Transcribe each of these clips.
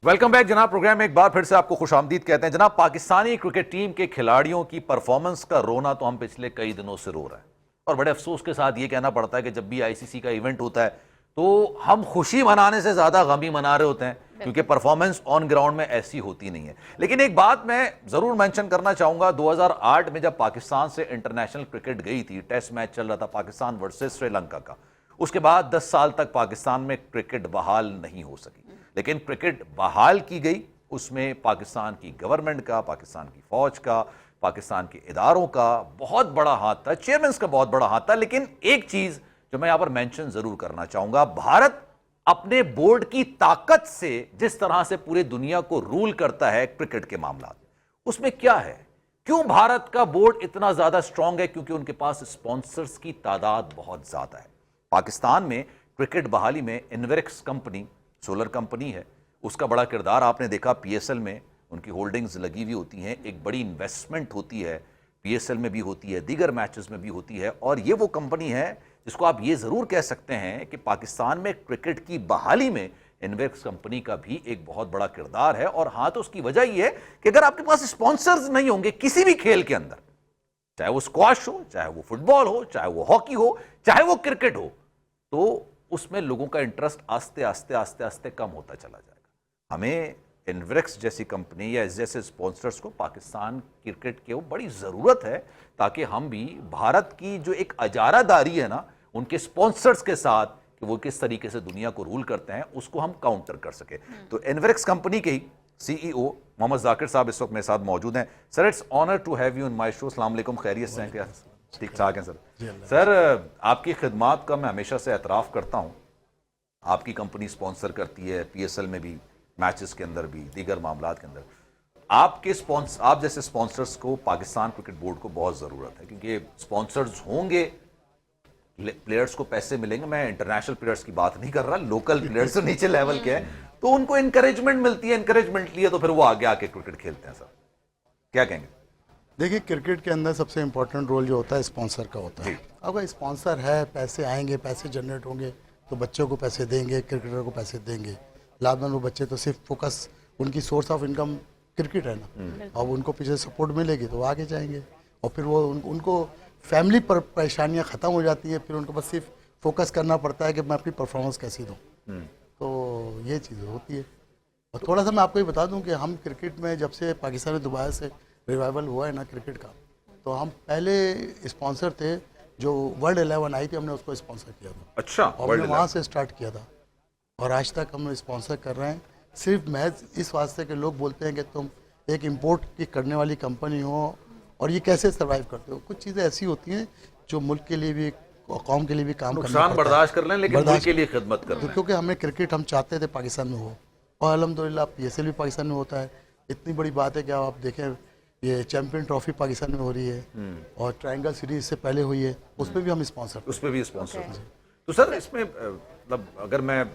Welcome back जनाब। Programme में एक बार फिर से आपको खुशामदीद कहते हैं। जनाब, पाकिस्तानी क्रिकेट टीम के खिलाड़ियों की परफॉर्मेंस का रोना तो हम पिछले कई दिनों से रो रहे हैं और बड़े अफसोस के साथ ये कहना पड़ता है कि जब भी आईसीसी का इवेंट होता है तो हम खुशी मनाने से ज्यादा गम ही मना रहे होते हैं, क्योंकि परफॉर्मेंस ऑन ग्राउंड में ऐसी होती नहीं है। लेकिन एक बात मैं जरूर मेंशन करना चाहूंगा, 2008 में जब पाकिस्तान से इंटरनेशनल क्रिकेट गई थी, टेस्ट मैच चल रहा था पाकिस्तान वर्सेस श्रीलंका का, उसके बाद 10 साल तक पाकिस्तान में क्रिकेट बहाल नहीं हो सकी। लेकिन क्रिकेट बहाल की गई, उसमें पाकिस्तान की गवर्नमेंट का, पाकिस्तान की फौज का, पाकिस्तान के इदारों का बहुत बड़ा हाथ था, चेयरमैन का बहुत बड़ा हाथ था। लेकिन एक चीज जो मैं यहां पर मेंशन जरूर करना चाहूंगा, भारत अपने बोर्ड की ताकत से जिस तरह से पूरे दुनिया को रूल करता है क्रिकेट के मामला, उसमें क्या है, क्यों भारत का बोर्ड इतना ज्यादा स्ट्रांग है? क्योंकि उनके पास स्पॉन्सर्स की तादाद बहुत ज्यादा है। पाकिस्तान में क्रिकेट बहाली में इन्वेरिक्स कंपनी, सोलर कंपनी है, उसका बड़ा किरदार आपने देखा। पीएसएल में उनकी होल्डिंग्स लगी हुई होती हैं, एक बड़ी इन्वेस्टमेंट होती है, पीएसएल में भी होती है, दीगर मैचेस में भी होती है। और ये वो कंपनी है जिसको आप ये जरूर कह सकते हैं कि पाकिस्तान में क्रिकेट की बहाली में इन्वेरिक्स कंपनी का भी एक बहुत बड़ा किरदार है। और हाँ, तो उसकी वजह यह है कि अगर आपके पास स्पॉन्सर्स नहीं होंगे किसी भी खेल के अंदर, चाहे वो स्क्वाश हो, चाहे वो फुटबॉल हो, चाहे वो हॉकी हो, चाहे वो क्रिकेट हो, तो उसमें लोगों का इंटरेस्ट आस्ते आस्ते आस्ते आस्ते कम होता चला जाएगा। हमें इन्वेरिक्स जैसी कंपनी या इस जैसे स्पॉन्सर्स को पाकिस्तान क्रिकेट के वो बड़ी ज़रूरत है, ताकि हम भी भारत की जो एक अजारादारी है ना उनके स्पॉन्सर्स के साथ, कि वो किस तरीके से दुनिया को रूल करते हैं, उसको हम काउंटर कर सके। तो इन्वेरिक्स कंपनी के ही सीईओ मोहम्मद जाकिर साहब इस वक्त मेरे साथ मौजूद हैं। Sir, it's honour to have you in my show. अस्सलाम वालेकुम, खैरियत से हैं क्या? ठीक ठाक हैं सर। सर, आपकी खिदमात का मैं हमेशा से एतराफ़ करता हूँ। आपकी कंपनी स्पॉन्सर करती है पीएसएल में भी, मैचेस के अंदर भी, दीगर मामलात के अंदर। आप जैसे स्पॉन्सर्स को पाकिस्तान क्रिकेट बोर्ड को बहुत ज़रूरत है, क्योंकि स्पॉन्सर्स होंगे, प्लेयर्स को पैसे मिलेंगे। मैं इंटरनेशनल प्लेयर्स की बात नहीं कर रहा, लोकल प्लेयर्स तो नीचे लेवल के हैं, तो उनको इंकरेजमेंट मिलती है। इंकरेजमेंट लिए तो फिर वो आगे आके क्रिकेट खेलते हैं। सर, क्या कहेंगे? देखिए, क्रिकेट के अंदर सबसे इम्पोर्टेंट रोल जो होता है स्पॉन्सर का होता है। अगर स्पॉन्सर है, पैसे आएंगे, पैसे जनरेट होंगे, तो बच्चों को पैसे देंगे, क्रिकेटर को पैसे देंगे। लाजमन वो बच्चे तो सिर्फ फोकस, उनकी सोर्स ऑफ इनकम क्रिकेट है ना, और उनको पीछे सपोर्ट मिलेगी तो वो आगे जाएंगे। और फिर वो उनको फैमिली पर परेशानियाँ ख़त्म हो जाती हैं, फिर उनको बस सिर्फ फोकस करना पड़ता है कि मैं अपनी परफॉर्मेंस कैसी दूँ। तो ये चीज़ होती है। और थोड़ा सा मैं आपको ये बता दूं कि हम क्रिकेट में जब से पाकिस्तान में दोबारा से रिवाइवल हुआ है ना क्रिकेट का, तो हम पहले स्पॉन्सर थे जो वर्ल्ड 11 आई थी, हमने उसको स्पॉन्सर किया था। अच्छा, और हमने वहाँ से स्टार्ट किया था और आज तक हम स्पॉन्सर कर रहे हैं। सिर्फ महज इस वास्ते के लोग बोलते हैं कि तुम एक इम्पोर्ट की करने वाली कंपनी हो और ये कैसे सर्वाइव करते हो। कुछ चीज़ें ऐसी होती हैं जो मुल्क के लिए भी, कौम के लिए भी काम करना पड़ता है। नुकसान बर्दाश्त कर लें, लेकिन मुल्क के लिए खिदमत कर लें। क्योंकि हमें क्रिकेट हम चाहते थे पाकिस्तान में हो, और अल्हम्दुलिल्लाह पीएसएल भी पाकिस्तान में होता है। इतनी बड़ी बात है कि आप देखें, ये चैंपियन ट्रॉफी पाकिस्तान में हो रही है, और ट्रायंगल सीरीज से पहले हुई है, उसमें भी हम स्पॉन्सर, उसमें भी स्पॉन्सर। तो सर, इसमें मतलब अगर मैं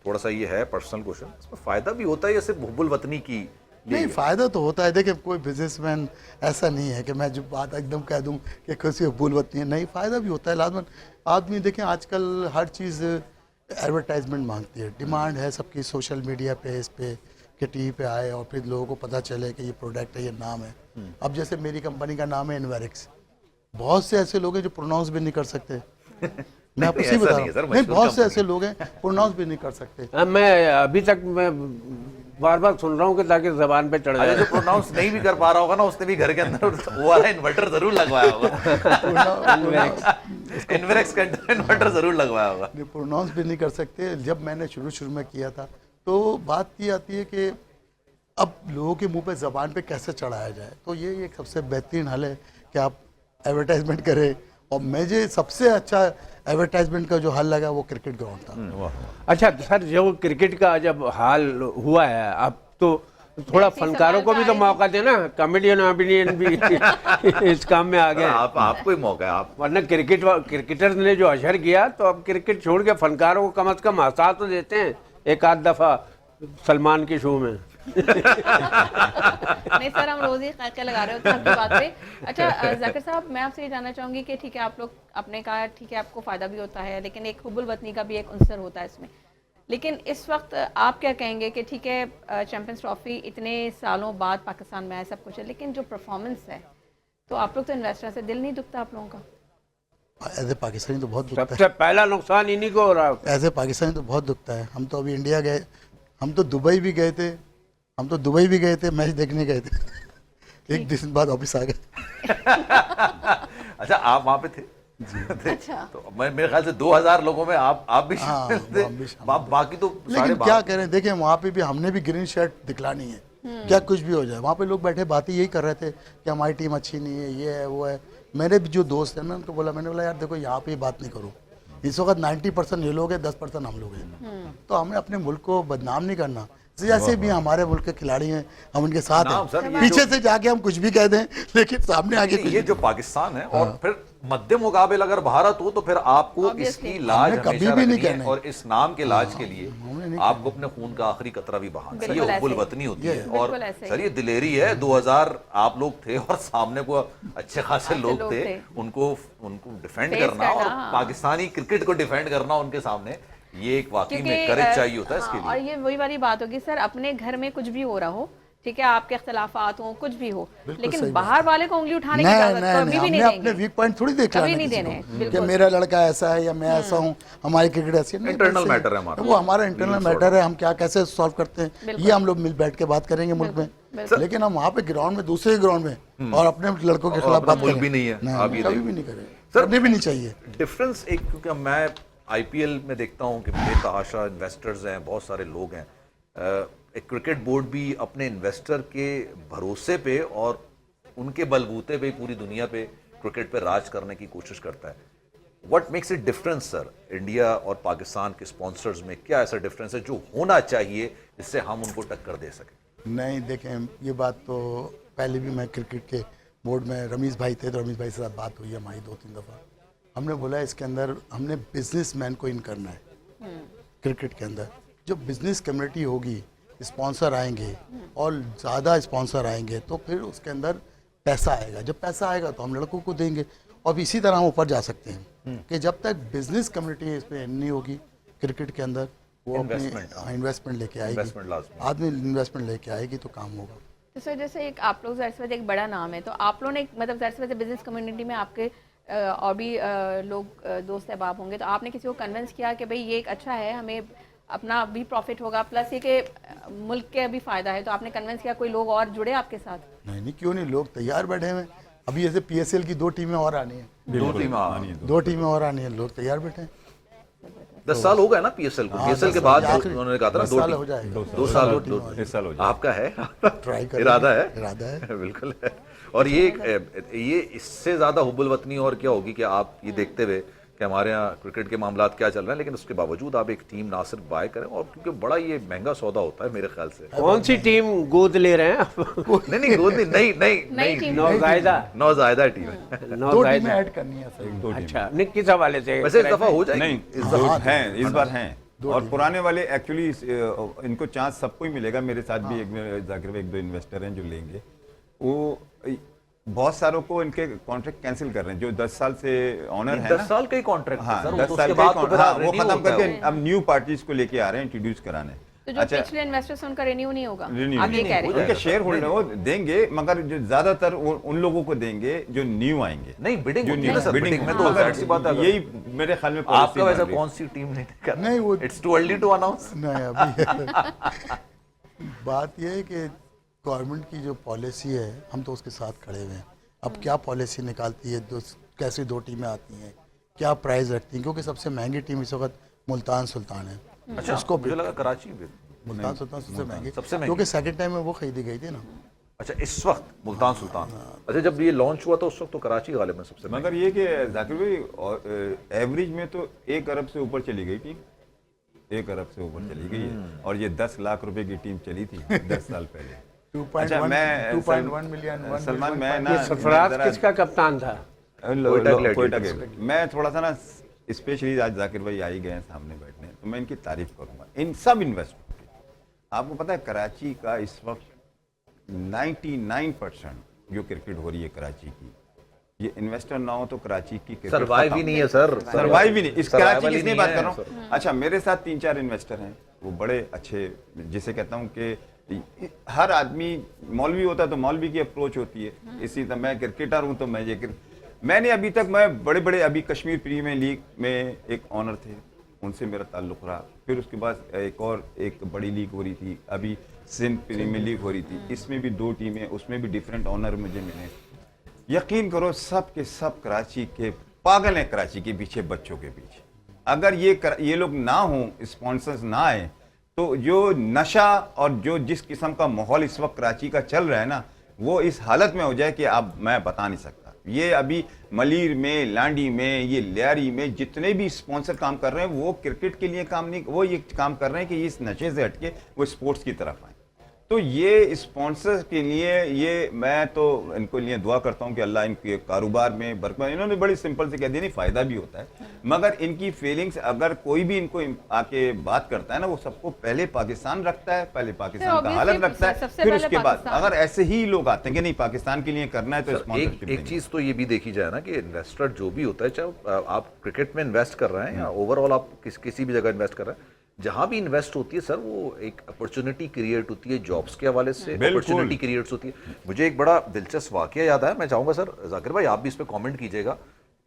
थोड़ा सा, ये है पर्सनल क्वेश्चन, इसमें फायदा भी होता है या सिर्फ हुब्बुल वतनी की? नहीं, फ़ायदा तो होता है। देखिए, कोई बिजनेसमैन ऐसा नहीं है कि मैं जो बात एकदम कह दूं कि किसी हुब्बुल वतनी है, नहीं, फ़ायदा भी होता है। लाजमन आदमी देखें, आजकल हर चीज़ एडवर्टाइजमेंट मांगती है, डिमांड है सबकी सोशल मीडिया पे, इस पे कि टीवी पे आए और फिर लोगों को पता चले कि ये प्रोडक्ट है, ये नाम है। अब जैसे मेरी कंपनी का नाम है इन्वेरिक्स, बहुत से ऐसे लोग हैं जो प्रोनाउंस भी नहीं कर सकते। मैं आपको सही बता रहा हूँ, नहीं, बहुत से ऐसे लोग हैं प्रोनाउंस भी नहीं कर सकते। मैं अभी तक मैं बार बार सुन रहा हूँ कि ताकि जबान पे चढ़ जाए। जो प्रोनाउंस नहीं भी कर पा रहा होगा ना, उसने भी घर के अंदर वो वाला इन्वर्टर जरूर लगवाया होगा। इन्वेरिक्स का इन्वर्टर जरूर लगवाया होगा। प्रोनाउंस भी नहीं कर सकते। जब मैंने शुरू में किया था तो बात ये आती है कि अब लोगों के मुंह पे ज़बान पे कैसे चढ़ाया जाए। तो ये एक सबसे बेहतरीन हल है कि आप एडवर्टाइजमेंट करें। और मुझे सबसे अच्छा एडवर्टाइजमेंट का जो हल लगा वो क्रिकेट ग्राउंड था। अच्छा सर, जो क्रिकेट का जब हाल हुआ है, अब तो थोड़ा फनकारों को भी तो मौका देना, कॉमेडियन भी इस काम में आ गए। आपको ही मौका है। आप वरना क्रिकेटर्स ने जो अशर किया, तो अब क्रिकेट छोड़ के फनकारों को कम से कम हंसा तो देते हैं एक आध दफा सलमान के शो में। नहीं सर, हम रोज ही क्या लगा रहे होते हैं आपकी बात पे। अच्छा जाकिर साहब, मैं आपसे ये जानना चाहूंगी कि ठीक है, आप लोग आपने कहा ठीक है आपको फायदा भी होता है, लेकिन एक हुब्बुल वतनी का भी एक अंसर होता है इसमें। लेकिन इस वक्त आप क्या कहेंगे कि ठीक है चैंपियंस ट्रॉफी इतने सालों बाद पाकिस्तान में आया, सब कुछ है, लेकिन जो परफॉर्मेंस है तो आप लोग तो इन्वेस्टर से दिल नहीं दुखता आप लोगों का? एज ए पाकिस्तानी तो बहुत दुखता है। सबसे पहला नुकसान इन्हीं को हो रहा है। एज ए पाकिस्तानी तो बहुत दुखता है। हम तो अभी इंडिया गए, हम तो दुबई भी गए थे, मैच देखने गए थे। एक दिन बाद वापस आ गए। अच्छा, आप वहां पे थे? अच्छा। तो मैं मेरे ख्याल से 2000 लोगों में आप भी हाँ, शामिल थे। हम भी शामिल थे। बाकी तो सारे लेकिन बाहर। क्या करें, देखिए वहाँ पे भी हमने भी ग्रीन शर्ट दिखलानी है, क्या कुछ भी हो जाए। वहाँ पे लोग बैठे बातें यही कर रहे थे कि हमारी टीम अच्छी नहीं है, ये है वो है। मेरे भी जो दोस्त हैं, मैं उनको बोला, मैंने बोला यार देखो यहाँ पे बात नहीं करो, इस वक्त 90% ये लोग हैं, 10% हम लोग हैं, तो हमें अपने मुल्क को बदनाम नहीं करना। जैसे भी हमारे मुल्क के खिलाड़ी हैं, हम उनके साथ नाम हैं। सर, ये पीछे जो- से जाके हम कुछ भी कह दें, लेकिन सामने आके कुछ ये जो पाकिस्तान है और फिर मध्य मुकाबले अगर भारत हो तो फिर आपको Obviously। इसकी लाज हमने कभी हमेशा भी नहीं रखनी है कहना है। और इस नाम के लाज के लिए हमने नहीं आपको अपने खून का आखिरी कतरा भी बहाना है। बिल्कुल ये उब्बुल ऐसे ही। वतनी होती है। बिल्कुल और ऐसे ही। सर ये दिलेरी है, 2000 आप लोग थे और सामने को अच्छे खासे लोग लोग थे, थे। उनको डिफेंड Face करना और करना, हाँ। पाकिस्तानी क्रिकेट को डिफेंड करना उनके सामने, ये एक वाकई क्योंकि में करेज चाहिए होता है इसके हाँ, और लिए। ये वही वाली बात होगी सर, अपने घर में कुछ भी हो रहा हो, ठीक है, आपके इख्तलाफात हो, कुछ भी हो, लेकिन सही बाहर वाले को उंगली उठाने की नहीं इजाजत नहीं कभी भी हमने नहीं अपने देंगे। वीक पॉइंट थोड़ी देख कभी लाना नहीं किसी देने, को, कि बिल्कुल। मेरा लड़का ऐसा है या मैं ऐसा हूँ, हमारी क्रिकेट ऐसी है। नहीं, Internal वैसे- matter है हमारा। वो हमारा इंटरनल मैटर है, हम क्या कैसे सॉल्व करते हैं, बिल्कुल। ये हम लोग मिल बैठ के बात करेंगे मुल्क में। बिल्कुल। लेकिन हम वहाँ पे ग्राउंड में, दूसरे ग्राउंड में और अपने लड़कों के और खिलाफ अपना बात मुल्क करें भी नहीं है, आप ये कभी देखिए। भी नहीं करें, सर- करने भी नहीं चाहिए। डिफरेंस एक, क्योंकि मैं आईपीएल में देखता हूं कि बेतहाशा इन्वेस्टर्स हैं, बहुत सारे लोग हैं। एक क्रिकेट बोर्ड भी अपने इन्वेस्टर के भरोसे पे और उनके बलबूते पे पूरी दुनिया पे क्रिकेट पे राज करने की कोशिश करता है। What makes it difference sir, India और पाकिस्तान के स्पॉन्सर्स में क्या ऐसा डिफरेंस है जो होना चाहिए जिससे हम उनको टक्कर दे सकें? नहीं देखें, ये बात तो पहले भी मैं क्रिकेट के बोर्ड में, रमीज भाई थे तो रमीज भाई से साथ बात हुई हमारी 2-3 दफ़ा। हमने बोला इसके अंदर हमने बिजनेसमैन को इन करना है। क्रिकेट के अंदर जो बिजनेस कम्युनिटी होगी, स्पॉन्सर आएंगे और ज़्यादा स्पॉन्सर आएंगे तो फिर उसके अंदर पैसा आएगा। जब पैसा आएगा तो हम लड़कों को देंगे और इसी तरह हम ऊपर जा सकते हैं कि जब तक बिजनेस कम्युनिटी इस पर नहीं होगी क्रिकेट के अंदर, वो Investment, अपनी इन्वेस्टमेंट लेके आएगी, Investment लाजमी। आदमी इन्वेस्टमेंट लेके आएगी तो काम होगा। तो सर जैसे एक आप लोग ज़ाहिर सी बात है एक बड़ा नाम है, तो आप लोगों ने मतलब ज़ाहिर सी बात है बिजनेस कम्युनिटी में आपके और भी लोग दोस्त अहबाब होंगे, तो आपने किसी को कन्विंस किया कि भाई ये एक अच्छा है, हमें अपना भी प्रॉफिट होगा प्लस ये कि मुल्क के भी फ़ायदा है, तो आपने कन्विंस किया, कोई लोग और जुड़े आपके साथ? नहीं क्यों नहीं, लोग तैयार बैठे हुए हैं। अभी जैसे PSL की 2 टीमें और आनी है, 2 टीमें 2 टीमें और आनी है, लोग तैयार बैठे हैं। 10 साल हो गए ना पीएसएल को। हाँ, पीएसएल 10 के साल, बाद आखिरी उन्होंने कहा था ना 10 2 साल टीम। हो जाएगा। 2 साल, दो टीमें और। इस साल हो जाए। आपका है ट्राई करेंगे। इरादा है? इरादा है। बिल्कुल है। और ये इससे ज्यादा हुब्बुल वतनी और क्या होगी कि आप ये देखते हुए कि हमारे यहाँ क्रिकेट के मामलात क्या चल रहे हैं, लेकिन उसके बावजूद आप एक टीम ना सिर्फ बाय करें, और क्योंकि बड़ा ये महंगा सौदा होता है मेरे ख्याल से। कौन सी टीम गोद ले रहे हैं आप? नहीं गोद नहीं, नई टीम। नौजायदा नौजायदा टीम है। 2 टीमें नौजायदा। ऐड करनी है सर। 2 टीम अच्छा, नहीं किस हवाले से? वैसे इस दफा हो जाएगी। नहीं इस दफा हैं, इस बार हैं। और पुराने वाले एक्चुअली इनको चांस सबको ही मिलेगा। मेरे साथ भी जाकिर भाई 1-2 इन्वेस्टर हैं जो लेंगे। वो बहुत सारों को इनके कॉन्ट्रैक्ट कैंसिल कर रहे हैं जो 10 साल से ऑनर है 10 साल का ही कॉन्ट्रैक्ट हाँ, सर, 10 तो साल उसके का बाद तो फिर वो renew खत्म होता है करके वो। अब न्यू पार्टीज को लेके आ रहे हैं, इंट्रोड्यूस कराने। तो जो पिछले इन्वेस्टर्स उनका रिन्यू नहीं होगा, Renew आप ये नहीं कह रहे हैं? उनके शेयर होल्डर वो देंगे, मगर जो ज्यादातर उन लोगों को देंगे जो न्यू आएंगे। नहीं बिडिंग जो होती है ना सर, bidding बिडिंग में हाँ, तो मगर जाहिर सी बात है। अगर यही मेरे ख्याल में आपका policy वैसा बन रही है। कौन सी टीम नहीं कर, नहीं, वो- it's too early to announce. नहीं अभी बात यह है कि गवर्नमेंट की जो पॉलिसी है हम तो उसके साथ खड़े हुए हैं। अब क्या पॉलिसी निकालती है, कैसे 2 टीमें आती हैं, क्या प्राइस रखती हैं, क्योंकि सबसे महंगी टीम इस वक्त मुल्तान सुल्तान है। अच्छा, उसको मुझे लगा कराची भी। मुल्तान सुल्तान सबसे महंगी, सबसे महंगी। क्योंकि सेकंड टाइम में वो खरीदी गई थी ना। अच्छा, इस वक्त मुल्तान सुल्तान। अच्छा, जब ये लॉन्च हुआ था उस वक्त तो कराची गालिब में सबसे मगर ये कि जाकिर भाई एवरेज में तो 1 अरब से ऊपर चली गई टीम, 1 अरब से ऊपर चली गई है। और ये 10 लाख रुपए की टीम चली थी 10 साल पहले। 2.1 मिलियन सलमान मैं ना ये सरफराज किसका कप्तान था? कोयटा के मैं थोड़ा सा ना स्पेशली आज जाकिर भाई आ ही गए हैं सामने बैठने, तो मैं इनकी तारीफ करूंगा इन सब इन्वेस्टमेंट की। आपको पता है कराची का इस वक्त 99% जो क्रिकेट हो रही है कराची की, ये इन्वेस्टर ना हो तो कराची की cricket सरवाइव ही खत्म। नहीं है सर, सरवाइव ही नहीं। इस Survival कराची ही किसने नहीं बात है, कर रहा सर। हूँ। अच्छा, मेरे साथ 3-4 इन्वेस्टर हैं, वो बड़े अच्छे, जिसे कहता हूँ कि हर आदमी मौलवी होता है तो मौलवी की अप्रोच होती है, इसी तरह मैं क्रिकेटर हूँ तो मैंने अभी तक मैं बड़े बड़े, अभी कश्मीर प्रीमियर लीग में एक ऑनर थे, उनसे मेरा ताल्लुक रहा। फिर उसके बाद एक बड़ी लीग हो रही थी, अभी सिंध प्रीमियर लीग हो रही थी, इसमें भी 2 टीमें, उसमें भी डिफरेंट ऑनर मुझे मिले। यकीन करो सब के सब कराची के पागल हैं, कराची के पीछे, बच्चों के पीछे। अगर ये लोग ना हों, स्पॉन्सर्स ना आए, तो जो नशा और जो जिस किस्म का माहौल इस वक्त कराची का चल रहा है ना, वो इस हालत में हो जाए कि अब मैं बता नहीं सकता। ये अभी मलीर में, लांडी में, ये लियारी में जितने भी स्पॉन्सर काम कर रहे हैं, वो क्रिकेट के लिए काम नहीं, वो ये काम कर रहे हैं कि इस नशे से हटके वो स्पोर्ट्स की तरफ आए। तो ये स्पॉन्सर्स के लिए, ये मैं तो इनको लिए दुआ करता हूं कि अल्लाह इनके कारोबार में बरकत। इन्होंने बड़ी सिंपल से कह दिया, नहीं फायदा भी होता है, मगर इनकी फीलिंग्स, अगर कोई भी इनको आके बात करता है ना, वो सबको पहले पाकिस्तान रखता है, पहले पाकिस्तान का हालत रखता है, फिर उसके बाद अगर ऐसे ही लोग आते हैं कि नहीं पाकिस्तान के लिए करना है तो स्पॉन्सरशिप। एक चीज तो ये भी देखी जाए ना कि इन्वेस्टर जो भी होता है, चाहे आप क्रिकेट में इन्वेस्ट कर रहे हैं या ओवरऑल आप किसी भी जगह इन्वेस्ट कर रहे हैं, जहां भी इन्वेस्ट होती है सर, वो एक अपॉर्चुनिटी क्रिएट होती है, जॉब्स के हवाले से अपॉर्चुनिटी क्रिएट होती है। मुझे एक बड़ा दिलचस्प वाकया याद आया, मैं चाहूंगा सर जाकिर भाई आप भी इस पे कमेंट कीजिएगा।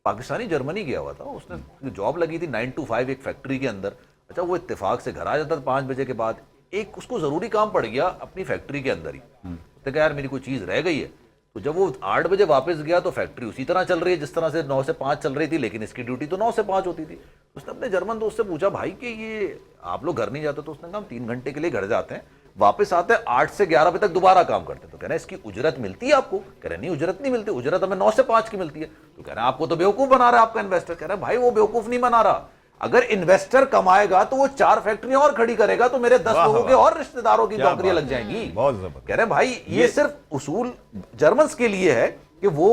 पाकिस्तानी जर्मनी गया हुआ था, उसने जॉब लगी थी 9 to 5 एक फैक्ट्री के अंदर। अच्छा, वो इत्तेफाक से घर आ जाता था 5 बजे के बाद, एक उसको जरूरी काम पड़ गया अपनी फैक्ट्री के अंदर ही। उसने कहा यार मेरी कोई चीज रह गई है, तो जब वो 8 बजे वापस गया तो फैक्ट्री उसी तरह चल रही है जिस तरह से 9 से 5 चल रही थी, लेकिन इसकी ड्यूटी तो 9 से 5 होती थी। उसने अपने जर्मन दोस्त से पूछा भाई कि ये आप लोग घर नहीं जाते? तो उसने कहा हम 3 घंटे के लिए घर जाते हैं, वापस आते हैं 8 से 11 बजे तक दोबारा काम करते हैं। तो कह रहे हैं इसकी उजरत मिलती है आपको? कह रहे नहीं उजरत नहीं मिलती, उजरत हमें 9 से 5 की मिलती है। तो कह रहे हैं आपको तो बेवकूफ बना रहा है आपका इन्वेस्टर। कह रहे हैं भाई वो बेवकूफ नहीं बना रहा, अगर इन्वेस्टर कमाएगा तो वो 4 फैक्ट्रियां और खड़ी करेगा, तो मेरे 10 लोगों के और रिश्तेदारों की नौकरियां लग जाएंगी। बहुत जबरदस्त। कह रहे हैं भाई ये सिर्फ उसूल जर्मन्स के लिए है कि वो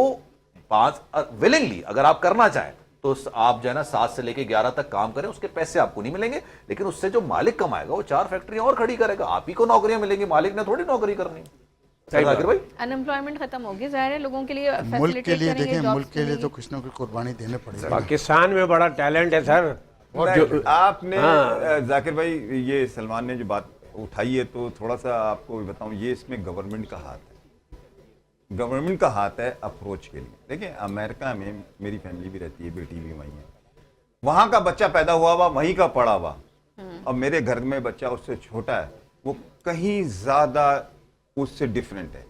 5 विलिंगली अगर आप करना चाहें तो आप जो है ना 7 से लेकर 11 तक काम करें, उसके पैसे आपको नहीं मिलेंगे, लेकिन उससे जो मालिक कमाएगा वो 4 फैक्ट्रियां और खड़ी करेगा, आप ही को नौकरियां मिलेंगी, मालिक ने थोड़ी नौकरी करनी। जाकिर भाई अनएम्प्लॉयमेंट खत्म होगी, जाहिर है लोगों के लिए मुल्क के लिए facilitate देखें, करेंगे, मुल्क jobs के लिए मिलेंगी। तो कुछ ना कुछ कुर्बानी देने पड़ेगी। पाकिस्तान में बड़ा टैलेंट है सर। आपने जाकिर भाई ये सलमान ने जो बात उठाई है, तो थोड़ा सा आपको बताऊं, ये इसमें गवर्नमेंट का हाथ है, गवर्नमेंट का हाथ है अप्रोच के लिए। देखिए अमेरिका में मेरी फैमिली भी रहती है, बेटी भी वहीं है, वहां का बच्चा पैदा हुआ हुआ वहीं का पढ़ा हुआ, और मेरे घर में बच्चा उससे छोटा है, वो कहीं ज्यादा उससे डिफरेंट है।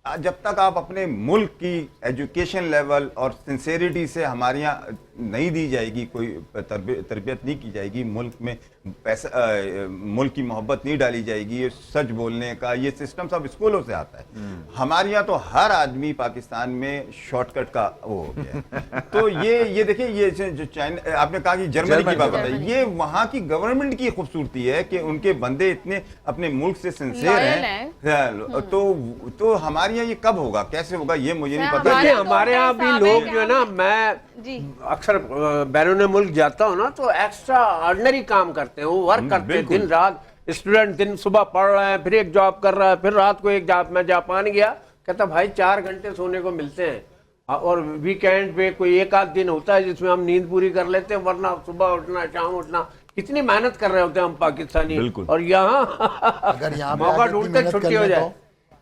जब तक आप अपने मुल्क की एजुकेशन लेवल और सिंसेरिटी से हमारे यहाँ नहीं दी जाएगी, कोई तरबियत नहीं की जाएगी, मुल्क में पैसा मुल्क की मोहब्बत नहीं डाली जाएगी, ये सच बोलने का ये सिस्टम सब स्कूलों से आता है। हमारे यहाँ तो हर आदमी पाकिस्तान में शॉर्टकट का वो हो गया। तो ये देखिए, ये जो चाइना आपने कहा कि जर्मनी की बात बताई, ये वहाँ की गवर्नमेंट की खूबसूरती है कि उनके बंदे इतने अपने मुल्क से सिंसेयर हैं। तो हमारे यहाँ ये कब होगा, कैसे होगा, ये मुझे नहीं पता। देखिए हमारे यहाँ भी लोग जो है ना, मैं जी अक्सर बैरून मुल्क जाता हूँ ना, तो एक्स्ट्रा ऑर्डिनरी काम करते हैं, वो वर्क करते हैं दिन रात। स्टूडेंट दिन सुबह पढ़ रहे हैं, फिर एक जॉब कर रहा है, फिर रात को एक जॉब। मैं जापान गया, कहता भाई 4 घंटे सोने को मिलते हैं, और वीकेंड पे कोई एक आध दिन होता है जिसमें हम नींद पूरी कर लेते हैं, वरना सुबह उठना शाम उठना, कितनी मेहनत कर रहे होते हैं हम पाकिस्तानी। और यहाँ अगर यहाँ पे मौका आके ढूंढते मेहनत छुट्टी कर हो ले जाए। तो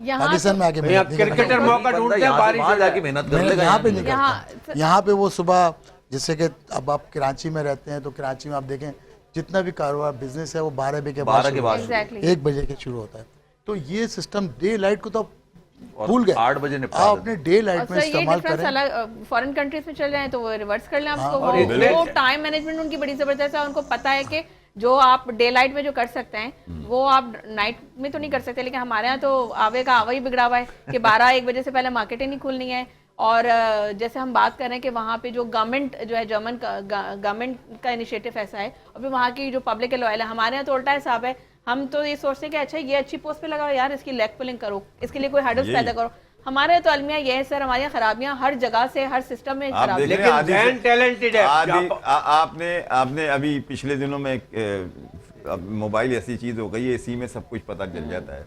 यहाँ पाकिस्तान में आके यहाँ मेहनत नहीं करना। क्रिकेटर मौका ढूंढते हैं, बारिश हो जाके जाए। मेहनत कर मेहनत लेगा यहाँ पे नहीं यहाँ- करता। यहाँ पे वो सुबह, जैसे कि अब आप कराची में रहते हैं तो कराची में आप देखें जितना भी कारोबार बिजनेस है वो 12 बजे के बाद 12 के बाद Exactly. 1 बजे के शुरू होता है। तो ये सिस्टम डे लाइट को तो भूल गए। 8 बजे निपटा आप देते अपने डे और लाइट में सर ये इस्तेमाल डिफरेंस करें। अलग फॉरेन कंट्रीज में चल जाए तो वो रिवर्स कर लें आपको। हाँ, वो टाइम मैनेजमेंट उनकी बड़ी जबरदस्त है, उनको पता है कि जो आप डे लाइट में जो कर सकते हैं वो आप नाइट में तो नहीं कर सकते, लेकिन हमारे यहाँ तो आवे का आवा ही बिगड़ा हुआ है कि 12-1 बजे से पहले मार्केटें नहीं खुलनी है। और जैसे हम बात कर रहे हैं कि वहाँ पे जो गवर्नमेंट जो है, जर्मन गवर्नमेंट का इनिशिएटिव ऐसा है, और फिर वहाँ की जो पब्लिक है लॉयल है। हमारे यहाँ तो उल्टा हिसाब है, हम तो ये सोचते हैं कि अच्छा ये अच्छी पोस्ट पे लगाओ यार, इसकी लेग पुलिंग करो, इसके लिए कोई हर्डल्स पैदा करो। हमारे यहाँ तो अलमिया ये है सर, हमारे यहाँ खराबियां हर जगह से, हर सिस्टम में आप खराबी। देख रहे हैं, लेकिन आदि जैन टैलेंटेड है। आपने अभी पिछले दिनों में अब मोबाइल ऐसी चीज हो गई है, इसी में सब कुछ पता चल जाता है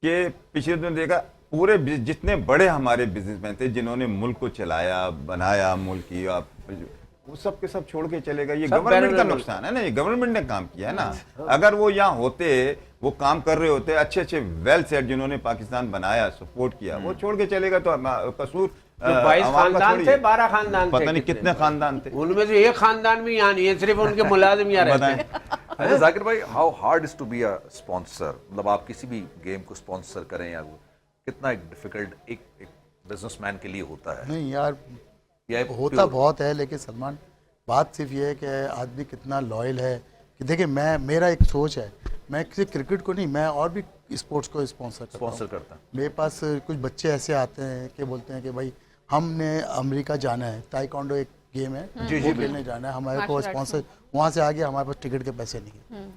कि पिछले दिनों देखा पूरे जितने बड़े हमारे बिजनेसमैन थे जिन्होंने मुल्क को चलाया, बनाया मुल्क की, वो सब के सब छोड़ के चले गए। ये गवर्नमेंट का नुकसान है ना, ये गवर्नमेंट ने काम किया है ना। अगर वो यहाँ होते, वो काम कर रहे होते, अच्छे अच्छे वेल सेट जिन्होंने पाकिस्तान बनाया, सपोर्ट किया, वो छोड़ के चले गए तो कसूर 22 खानदान थे, 12 खानदान थे, पता नहीं कितने खानदान थे, उनमें से एक खानदान भी यहाँ नहीं है, सिर्फ उनके मुलाजिम यहाँ रहते हैं। अच्छा जाकिर भाई, how hard is to be a sponsor? मतलब आप किसी भी गेम को स्पॉन्सर करें या वो कितना एक डिफिकल्ट एक बिजनेसमैन के लिए होता है? नहीं यार, या एक होता pure- बहुत है, लेकिन सलमान बात सिर्फ ये है कि आदमी कितना लॉयल है। कि देखिए, मेरा एक सोच है, मैं सिर्फ क्रिकेट को नहीं, मैं और भी स्पोर्ट्स को स्पॉन्सर करता है। मेरे पास कुछ बच्चे ऐसे आते हैं कि बोलते हैं कि भाई हमने अमेरिका जाना है, ताइक्वांडो एक गेम है, वो खेलने जाना है, हमारे को स्पॉन्सर वहाँ से आ गया, हमारे पास टिकट के पैसे नहीं है।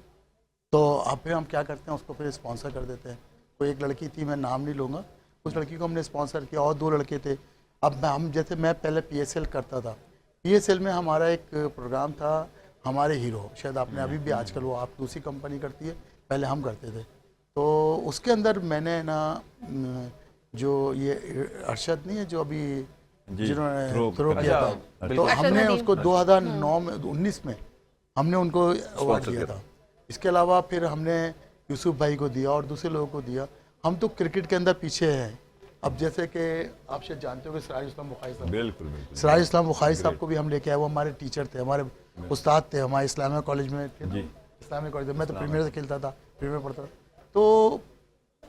तो अब फिर हम क्या करते हैं, उसको फिर स्पॉन्सर कर देते हैं। कोई एक लड़की थी, मैं नाम नहीं लूँगा, उस लड़की को हमने स्पॉन्सर किया, और 2 लड़के थे। अब हम जैसे, मैं पहले PSL करता था, PSL में हमारा एक प्रोग्राम था, हमारे हीरो, शायद आपने अभी भी, आजकल वो आप दूसरी कंपनी करती है, पहले हम करते थे। तो उसके अंदर मैंने ना जो ये अरशद नहीं है जो अभी जिन्होंने थ्रो किया था, तो हमने उसको 2009 में 19 में हमने उनको अवार्ड दिया था। इसके अलावा फिर हमने यूसुफ भाई को दिया और दूसरे लोगों को दिया। हम तो क्रिकेट के अंदर पीछे हैं। अब जैसे कि आप शायद जानते हो कि सिराज इस्लाम बुखारी साहब, बिल्कुल बिल्कुल, सिराज इस्लाम बुखारी साहब को भी हम लेके आए। वो हमारे टीचर थे, हमारे उस्ताद थे, हमारे इस्लामिया कॉलेज में थे। इस्लामिया कॉलेज में मैं तो प्रीमियर से खेलता था, प्रीमियर पढ़ता था। तो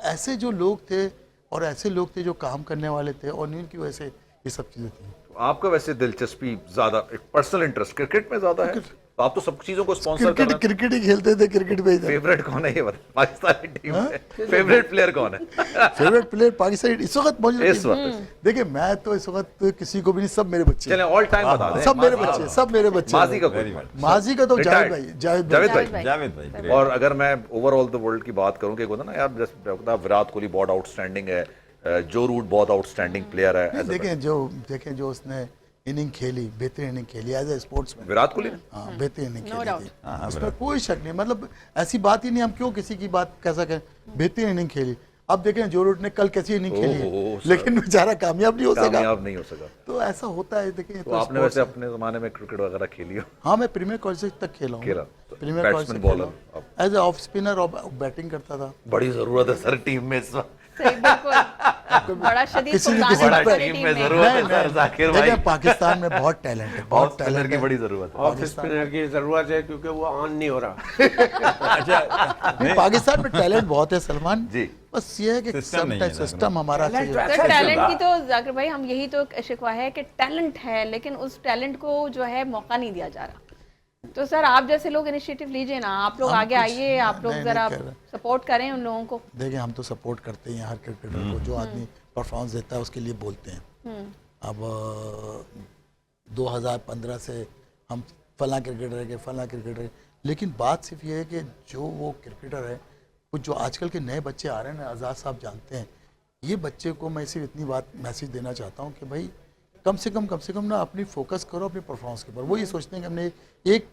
ऐसे जो लोग थे और ऐसे लोग थे जो काम करने वाले थे, और उनकी वजह से ये सब चीज़ें थी। आपका वैसे दिलचस्पी ज्यादा, एक पर्सनल इंटरेस्ट क्रिकेट में ज्यादा है, तो आप तो सब चीजों को स्पॉन्सर कर रहे हैं। क्रिकेट ही खेलते थे, क्रिकेट में ही था। फेवरेट कौन है ये बता, पाकिस्तानी टीम में फेवरेट प्लेयर कौन है? फेवरेट प्लेयर पाकिस्तान इस वक्त मौजूद इस वक्त देखिए, मैं तो इस वक्त किसी को भी नहीं, सब मेरे बच्चे, चलें ऑल टाइम बता दें। सब मेरे बच्चे, सब मेरे बच्चे। माजी का Very कोई? much. माजी का तो Retired. जावेद जावेद भाई। भाई। जावेद भाई great. और अगर मैं ओवरऑल द वर्ल्ड की बात करूं कि होता ना यार, जैसे विराट कोहली बहुत आउटस्टैंडिंग है, जो रूट बहुत आउटस्टैंडिंग प्लेयर है। देखें जो उसने इनिंग खेली, बेहतरीन इनिंग खेली as a sportsman. Virat Kohli ने हाँ, बेहतरीन इनिंग No खेली doubt. थी, इसमें कोई शक नहीं। मतलब ऐसी बात ही नहीं, हम क्यों किसी की बात कैसा कहें, बेहतरीन इनिंग खेली। अब देखें जो रूट ने कल कैसी इनिंग खेली है, लेकिन बेचारा कामयाब नहीं हो सका। कामयाब नहीं हो सका। तो ऐसा होता है। देखिए, तो आपने वैसे अपने जमाने में क्रिकेट वगैरह खेली हो? हाँ, मैं प्रीमियर कॉलेज तक खेला हूँ। Premier college batsman bowler as a off spinner और बैटिंग करता था। बड़ी जरूरत है सर टीम में इस वक्त। सही, बिल्कुल बड़ा शदीद किसी न फुकदान किसी है बड़ा हमारी टीम टीम में में। जरूरत है सर जाकिर भाई। देखिए, पाकिस्तान में बहुत टैलेंट है, बहुत स्पिनर टैलेंट की है। बड़ी जरूरत है। ऑफ स्पिनर की जरूरत है क्योंकि वो ऑन नहीं हो रहा। पाकिस्तान में टैलेंट बहुत है सलमान जी। बस ये है कि System नहीं है, सिस्टम हमारा सही है। सर टैलेंट की तो जाकिर भाई हम यही तो शिकवा है कि टैलेंट है, लेकिन उस टैलेंट को जो है मौका नहीं दिया जा रहा। तो सर आप जैसे लोग इनिशिएटिव लीजिए ना, आप लोग हम आगे कुछ- आइए, आप लोग नहीं जरा कह रहे। सपोर्ट करें उन लोगों को। देखिए, हम तो सपोर्ट करते हैं हर क्रिकेटर को, जो आदमी परफॉर्मेंस देता है उसके लिए बोलते हैं। अब 2015 से हम फला क्रिकेटर के फला क्रिकेटर, लेकिन बात सिर्फ ये है कि जो वो क्रिकेटर है, कुछ जो आजकल के नए बच्चे आ रहे हैं ना, आज़ाद साहब जानते हैं, ये बच्चे को मैं सिर्फ इतनी बात मैसेज देना चाहता हूँ कि भाई कम से कम ना अपनी फोकस करो अपनी परफॉर्मेंस के ऊपर। वो ये सोचते हैं कि हमने एक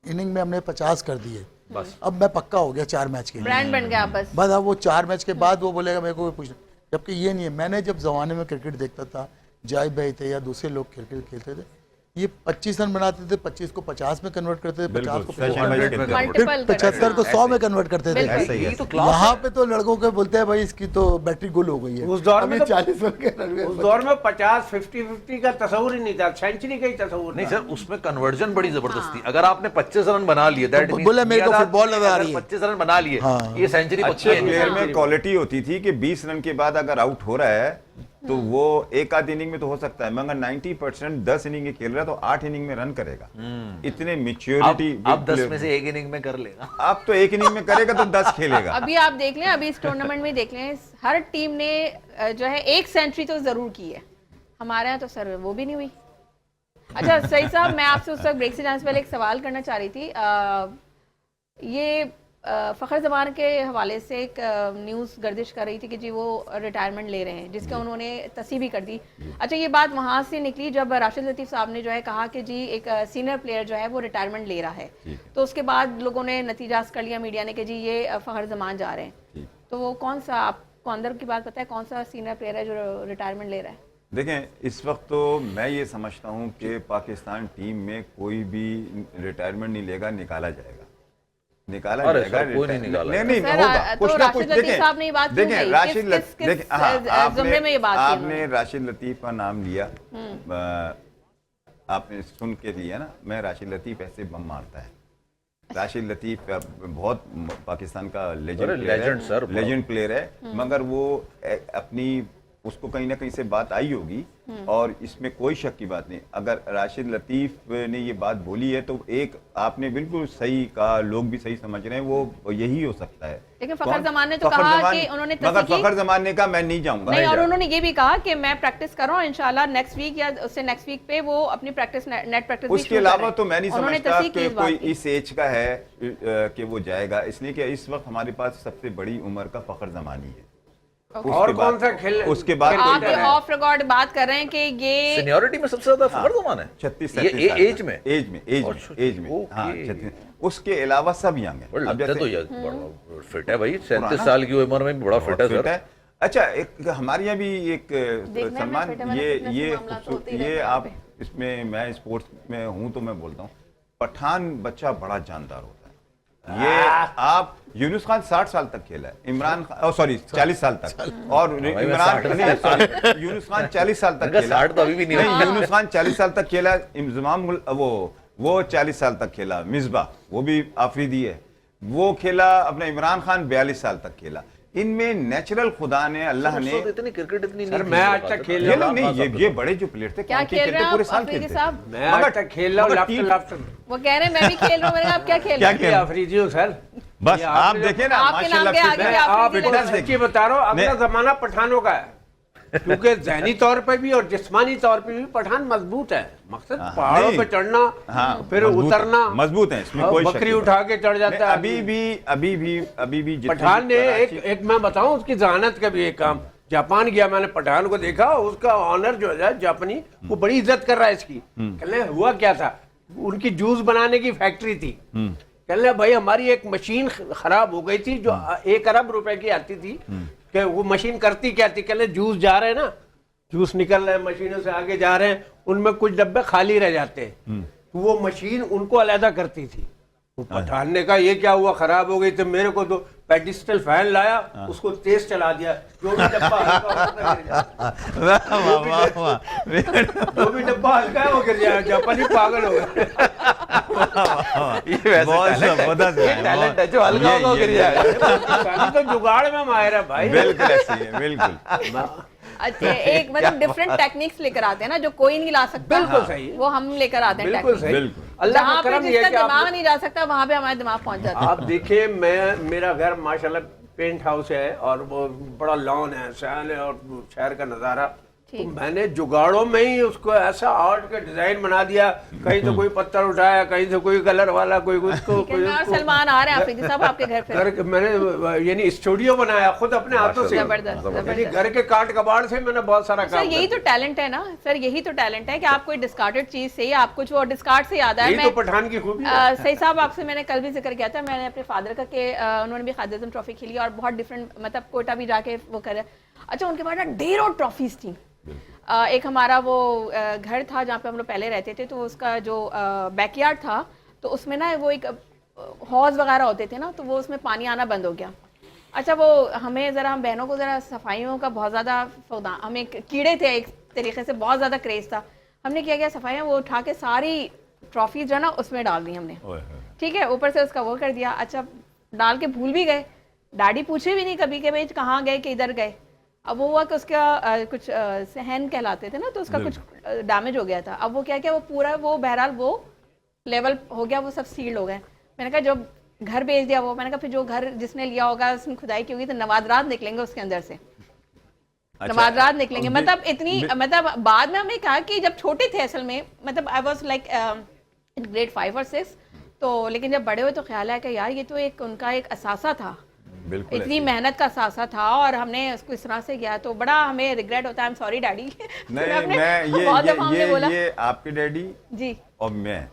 इनिंग में हमने 50 कर दिए, बस अब मैं पक्का हो गया 4 मैच के लिए, ब्रांड बन गया आप बस। बस अब वो 4 मैच के बाद वो बोलेगा मेरे को पूछ, जबकि ये नहीं है। मैंने जब जमाने में क्रिकेट देखता था, जाहिद भाई थे या दूसरे लोग क्रिकेट खेलते थे, ये 25 रन बनाते थे, 25 को 50 में कन्वर्ट करते थे, 50 को बिल्कुल, 100 में Multiple फिर 75 को 100 में कन्वर्ट करते थे। बिल्कुल। ऐसा ही यही तो है। क्लास यहाँ पे तो लड़कों को बोलते हैं भाई इसकी तो बैटरी गुल हो गई है। उस दौर में अभी तो- 40 रन के रन उस दौर में 50-50 का तस्वुर ही नहीं था, सेंचुरी का ही तस्वुर नहीं था। सर, उसमें कन्वर्जन बड़ी जबरदस्त थी। अगर आपने 25 रन बना लिए, दैट तो बोले मेरे को फुटबॉल नजर आ रही है। 25 रन बना लिए, हाँ। ये सेंचुरी पक्की अच्छे है। प्लेयर में क्वालिटी होती थी कि 20 रन के बाद अगर आउट हो रहा है तो वो एक आध इनिंग में तो हो सकता है, मगर 90% 10 इनिंग खेल रहा है तो 8 इनिंग में रन करेगा। इतने मेच्योरिटी अब 10 में से एक इनिंग में कर लेगा। आप तो एक इनिंग में करेगा तो 10 खेलेगा। अभी आप देख लें, अभी इस टूर्नामेंट में देख लें, हर टीम ने जो है एक सेंचुरी तो जरूर की है। हमारे यहाँ तो सर वो भी नहीं हुई। अच्छा सही साहब, मैं आपसे उस वक्त ब्रेक से जाने से पहले एक सवाल करना चाह रही थी। ये फ़खर ज़मान के हवाले से एक न्यूज़ गर्दिश कर रही थी कि जी वो रिटायरमेंट ले रहे हैं, जिसका उन्होंने तस्दीक भी कर दी। अच्छा, ये बात वहाँ से निकली जब राशिद लतीफ़ साहब ने जो है कहा कि जी एक सीनियर प्लेयर जो है वो रिटायरमेंट ले रहा है, तो उसके बाद लोगों ने नतीजा कर लिया मीडिया ने कि जी ये फ़खर ज़मान जा रहे हैं। तो वो कौन सा आप आपको अंदर की बात पता है कौन सा सीनियर प्लेयर है जो रिटायरमेंट ले रहा है? देखें, इस वक्त तो मैं ये समझता हूँ कि पाकिस्तान टीम में कोई भी रिटायरमेंट नहीं लेगा, निकाला जाएगा, निकाला अरे जाएगा। सर, कोई नहीं निकाला नहीं नहीं सर, होगा, तो कुछ ना कुछ। राशिद लतीफ़ साहब ने ये बात क्यों देखें कही? राशिद किस- किस- देखें, हाँ, किस ज़ुमरे में ये बात की आपने राशिद लतीफ़ का नाम लिया, आपने सुन के लिया ना। मैं राशिद लतीफ़ ऐसे बम मारता है। राशिद लतीफ़ बहुत पाकिस्तान का लेजेंड अरे प्लेयर legend सर, है, लेजेंड प्लेयर है, मगर वो अपनी उसको कहीं ना कहीं से बात आई होगी और इसमें कोई शक की बात नहीं। अगर राशिद लतीफ़ ने ये बात बोली है तो एक आपने बिल्कुल सही कहा, लोग भी सही समझ रहे हैं, वो यही हो सकता है। लेकिन फ़खर ज़मान ने तो फ़खर कहा ज़मान- कि उन्होंने मगर तस्दीक की- फ़खर ज़मान ने कहा मैं नहीं जाऊंगा। नहीं, और उन्होंने ये भी कहा कि मैं प्रैक्टिस कर रहा हूँ, इंशाल्लाह नेक्स्ट वीक या उससे नेक्स्ट वीक पे वो अपनी प्रैक्टिस नेट प्रैक्टिस भी उसके शुरू अलावा करें। तो मैं नहीं उन्होंने समझता तस्दीक की कि इस बात कोई की। इस एज का है कि वो जाएगा, इसलिए कि इस वक्त हमारे पास सबसे बड़ी उम्र का फ़खर ज़मानी है। और कौन सा खेल, उसके बाद आप कोई है? ऑफ रिकॉर्ड बात कर रहे हैं कि ये सीनियरिटी में सबसे ज्यादा फ़खर ज़मान है 36-37 ये साल एज का। में एज में ओके। हाँ 36। उसके अलावा सब यंग है। बड़ा अब लगता है तो जैसे ये बड़ा फिट है भाई, 37 पुराना- साल की उम्र में भी बड़ा फिट है फिट सर। है। अच्छा, एक हमारे यहाँ भी एक देखने में सलमान, फिट है, मतलब ये fitness के ये मामला तो होते ही ये रहते हैं आप यहाँ इसमें, मैं स्पोर्ट्स में हूँ तो मैं बोलता हूँ, पठान बच्चा बड़ा जानदार होता है। ये आप यूनुस खान 60 साल तक खेला है, इमरान खान सॉरी 40 साल तक, और भाई, मैं इमरान 60 नहीं, यूनुस खान 40 साल तक इनका खेला। 60 तो अभी भी नहीं हुआ। यूनुस खान 40 साल तक खेला। इंजमाम वो 40 साल तक खेला। मिसबा वो भी आफरीदी है, वो खेला। अपना इमरान खान 42 साल तक खेला। इनमें नेचुरल खुदा ने, अल्लाह ने, इतनी क्रिकेट इतनी सर, नहीं मैं थी आज मेरे तक पास। खेल खेला नहीं। ये बड़े जो प्लेयर थे क्या काउंटी खेल खेलते, रहे हैं पूरे आप, साल अफरीदी खेलते। साहब? मैं आज तक खेल रहा हूँ, मगर लेफ्ट टीम- लेफ्ट। वो कह रहे हैं मैं भी खेल रहा हूँ, मैंने कहा आप क्या खेल रहे क्या हैं? अफरीदी हूँ सर। बस ये आप आपने जो- देखें ना, आपके नाम के आगे भी माशाल्लाह आप आप फिटनेस इतना देखिए। सच्ची बता रहा हूँ, अगला नहीं। जमाना पठानों का है, क्योंकि जहनी तौर पे भी और जिस्मानी तौर पे भी पठान मजबूत है। मकसद पहाड़ों नहीं। पे चढ़ना, हाँ, फिर मजबूत है, उतरना, मजबूत है, इसमें कोई शक बकरी नहीं। उठा के चढ़ जाता है। अभी भी जितने पठान भी ने कराची- एक मैं बताऊं उसकी जहानत का भी एक काम, जापान गया, मैंने पठान को देखा, उसका ऑनर जो है जापानी, वो बड़ी इज्जत कर रहा है इसकी। कहने हुआ क्या था, उनकी जूस बनाने की फैक्ट्री थी। कहने भाई हमारी एक मशीन खराब हो गई थी जो 1 अरब रुपए की आती थी, कि वो मशीन करती क्या थी, कहने जूस जा रहे हैं ना, जूस निकल रहे हैं मशीनों से आगे जा रहे हैं, उनमें कुछ डब्बे खाली रह जाते हैं, तो वो मशीन उनको अलहदा करती थी। वो पठान ने कहा ये क्या हुआ, खराब हो गई, तो मेरे को तो पेडिस्टल फैन लाया, उसको तेज चला दिया, जो भी डब्बा हल्का होता गिर जाए। जो भी डब्बा हल्का है वो गिर जाए। जापानी पागल हो गए। ये वैसे बहुत talent है। जबरदस्त ये है, talent है जो हल्का ये- होगा वो ये- गिर जाएगा। पाकिस्तानी तो जुगाड़ में माहिर है भाई। बिल्कुल ऐसी है, बिल्कुल। अच्छा, एक मतलब डिफरेंट टेक्निक्स लेकर आते हैं ना जो कोई नहीं ला सकता। बिल्कुल सही है। वो हम लेकर आते हैं बिल्कुल techniques। सही। बिल्कुल। अल्लाह जहाँ का पे करम ये जिसका है कि दिमाग आप नहीं जा सकता वहाँ पे हमारा दिमाग पहुँच जाता है। आप देखिए, मेरा घर माशाल्लाह पेंट हाउस है और वो बड़ा लॉन है, सैल है और शहर का नज़ारा, तो ठीक। मैंने जुगाड़ों में ही उसको ऐसा आर्ट का डिजाइन बना दिया, कहीं तो कोई पत्थर उठाया, कहीं से कोई कलर वाला, कोई उसको कोई कितना उसको। सलमान आ रहे हैं अफरीदी साहब आपके घर पे? घर मैंने यानी स्टूडियो बनाया खुद अपने हाथों से, जबरदस्त, यानी जबरदस्त। घर के काट कबाड़ से मैंने बहुत सारा सर काम यही किया। तो टैलेंट है ना सर, यही तो टैलेंट है कि आप कोई डिस्कार्डेड चीज से, आप कुछ वो डिस्कार्ड से याद यही है। तो मैं पठान की खूबी है। सही साहब आपसे मैंने कल भी जिक्र किया था, मैंने अपने फादर का कि उन्होंने भी खादिर आज़म ट्रॉफी खेली और बहुत डिफरेंट, मतलब कोटा भी जाके वो करे। अच्छा, उनके पास ना ढेरों ट्रॉफीज थी। एक हमारा वो घर था जहाँ पे हम लोग पहले रहते थे, तो उसका जो बैकयार्ड था तो उसमें ना वो एक हौज वगैरह होते थे ना, तो वो उसमें पानी आना बंद हो गया। अच्छा, वो हमें ज़रा, हम बहनों को ज़रा सफाइयों का बहुत ज़्यादा हमें कीड़े थे, एक तरीके से बहुत ज़्यादा क्रेज़ था। हमने क्या किया, सफाइयाँ वो उठा के सारी ट्रॉफी जो है ना उसमें डाल दी हमने, ठीक है, ऊपर से उसका वो कर दिया। अच्छा, डाल के भूल भी गए, डैडी पूछे भी नहीं कभी कि भाई कहाँ गए कि इधर गए। अब वो हुआ कि उसका कुछ सहन कहलाते थे ना, तो उसका कुछ डैमेज हो गया था। अब वो क्या वो पूरा वो बहरहाल वो लेवल हो गया, वो सब सील्ड हो गए। मैंने कहा जब घर भेज दिया वो, मैंने कहा फिर जो घर जिसने लिया होगा उसने खुदाई की होगी तो नवादरात निकलेंगे उसके अंदर से, नवादरात निकलेंगे। मतलब इतनी, मतलब बाद में हमने कहा कि जब छोटे थे असल में, मतलब आई वॉज लाइक ग्रेड 5 और 6, तो लेकिन जब बड़े हुए तो ख्याल है कि यार ये तो एक उनका एक असासा था बिल्कुल इतनी ऐसे। मेहनत का सासा था और हमने उसको इस तरह से किया, तो बड़ा हमें रिग्रेट होता है। I am sorry daddy. नहीं, मैं बहुत दफा हमने बोला ये आपके डैडी जी और मैं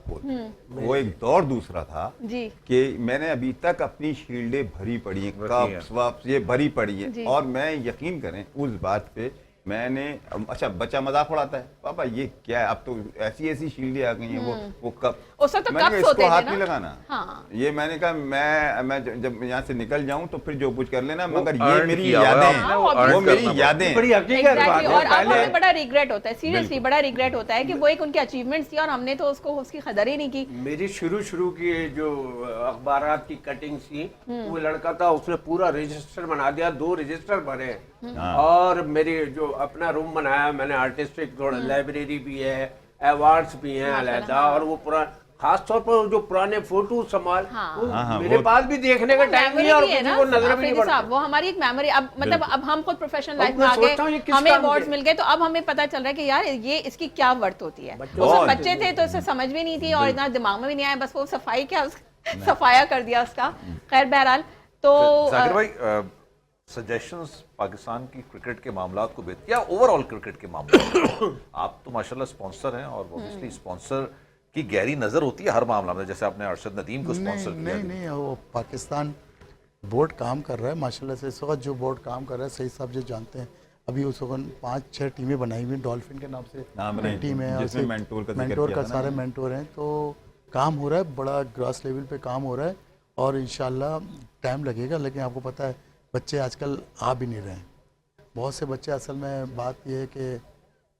वो एक दौर दूसरा था जी कि मैंने अभी तक अपनी शील्डें भरी पड़ी हैं, कप्स वप्स ये भरी पड़ी जी। हैं, और मैं यकीन करें उस बात पे मैंने, अच्छा बच्चा मजाक उड़ाता है, पापा ये क्या है, अब तो ऐसी ऐसी शील्डें आ गई हैं, वो कप, उस वक्त तो मैंने कहा, कप्स होते इसको हाथ थे नहीं ना। लगाना। हाँ। ये मैंने कहा मैं जब यहाँ से निकल जाऊं तो फिर जो कुछ कर लेना, मगर ये earn मेरी किया हुआ है यादें आपने, हैं, वो वो earn मेरी करना यादें हैं। बड़ी हकीकत बात Exactly, है। और अब पहले हमें बड़ा रिग्रेट होता है, सीरियसली बड़ा रिग्रेट होता है कि वो एक उनकी अचीवमेंट्स थी और हमने तो उसको उसकी कदर ही नहीं की। मेरी शुरू की जो अखबारात की कटिंग्स थी, वो लड़का था, उसने पूरा रजिस्टर बना दिया, 2 रजिस्टर भरे, और मेरी जो अपना रूम बनाया मैंने, आर्टिस्टिक थोड़ा लाइब्रेरी भी है, अवार्ड्स भी हैं अलहदा, और वो पूरा खास तौर पर जो पुराने फोटो संभाल, वो मेरे पास भी देखने का टाइम नहीं है और किसी को नजर भी नहीं पड़ता। वो हमारी एक मेमोरी, अब मतलब अब हम खुद प्रोफेशनल लाइफ में मैं आ सोचता हूँ ये गए, किस हमें काम अवार्ड्स के? मिल गए, तो अब हमें पता चल रहा है कि यार ये इसकी क्या वर्थ होती है। उस बहुत। वक्त बच्चे थे तो इसे समझ भी नहीं थी और इतना दिमाग में भी नहीं आया, बस वो सफाई क्या सफाया कर दिया उसका। खैर बहरहाल तो जाकिर भाई, सजेशंस पाकिस्तान की क्रिकेट के मामलात को बेहतर या ओवरऑल क्रिकेट के मामले, आप तो माशाल्लाह स्पॉन्सर हैं और ऑब्वियसली स्पॉन्सर की गहरी नजर होती है हर मामला में, जैसे आपने अरशद नदीम को स्पॉन्सर किया। नहीं, वो पाकिस्तान बोर्ड काम कर रहा है माशाल्लाह से। इस वक्त जो बोर्ड काम कर रहा है सही साहब जो जानते हैं, अभी उस वक्त 5-6 टीमें बनाई हुई, डॉल्फिन के नाम से टीम है, जिसमें मेंटोर का जिक्र मेंटोर किया का था ना। सारे मेंटोर हैं, तो काम हो रहा है, बड़ा ग्रास लेवल पे काम हो रहा है और इंशाल्लाह टाइम लगेगा, लेकिन आपको पता है बच्चे आजकल आ भी नहीं रहे हैं। बहुत से बच्चे, असल में बात यह है कि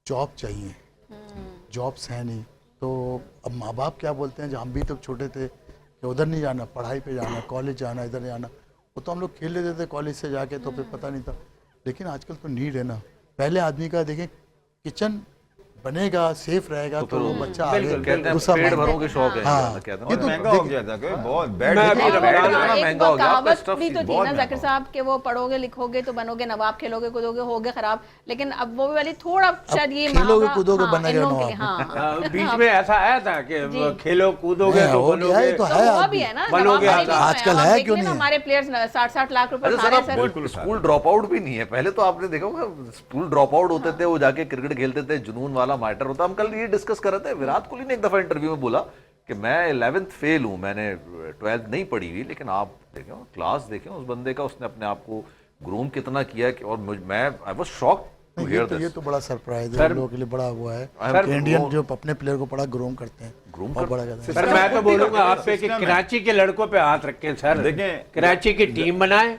जॉब चाहिए, जॉब्स हैं नहीं, तो अब माँ बाप क्या बोलते हैं, जब हम भी तो छोटे थे कि उधर नहीं जाना, पढ़ाई पे जाना, कॉलेज जाना, इधर जाना, वो तो हम लोग खेल लेते थे कॉलेज से जाके, तो फिर पता नहीं था। लेकिन आजकल तो नीड है ना, पहले आदमी का देखें किचन बनेगा, सेफ रहेगा, तो वो बच्चा आगे कहते हैं दूसरा पेट माइंड- भरों के शौक है, हाँ, कहते ये हैं तो महंगा हो गया था कि बहुत बैड। मैं अभी और रमजान इतना एक महंगा हो गया, आपका कहावत stuff भी तो थी बहुत ना महंगा जाकिर साहब कि वो पढ़ोगे लिखोगे तो बनोगे नवाब, खेलोगे कूदोगे होगे खराब, लेकिन अब वो वाली थोड़ा शायद ये खेलोगे मुहावरा- कूदोगे हाँ, बनेगा इन लोगों के लिए, नवाब। हाँ। बीच में ऐसा आया था कि जी। खेलो कूदोगे हाँ, तो हो गया है, बनोगे। तो तो है हुआ आदमी। भी है ना, बनोगे नवाब बने भी आजकल हुए हैं। है, अब देख क्यों लेना नहीं है? हमारे प्लेयर्स 60-60 लाख रुपए अरे उठा सर, रहे आप हैं सर। बिल्कुल स्कूल ड्रॉप आउट भी नहीं है, पहले तो आपने देखा होगा स्कूल ड्रॉप आउट होते थे, वो जाके क्रिकेट खेलते थे, जुनून वाला मैटर होता। हम कल ये डिस्कस कर रहे थे, विराट कोहली ने एक दफा इंटरव्यू में बोला कि मैं 11th फेल हूं, मैंने 12th नहीं पढ़ी हुई, लेकिन आप देखें क्लास देखें उस बंदे का, उसने अपने आप को ग्रूम कितना किया कि, और मैं I was shocked to hear ये दिस। तो बड़ा सरप्राइज है, सर- उन लोगों के लिए बड़ा हुआ है सर, कि इंडियन वो- जो अपने प्लेयर को बड़ा ग्रूम करते हैं, ग्रूम और कर- बड़ा करते हैं। सर मैं तो बोलूंगा आप पे कि सिस्टम है। कराची के लड़कों पे हाथ रखें सर, देखें, कराची की टीम बनाएं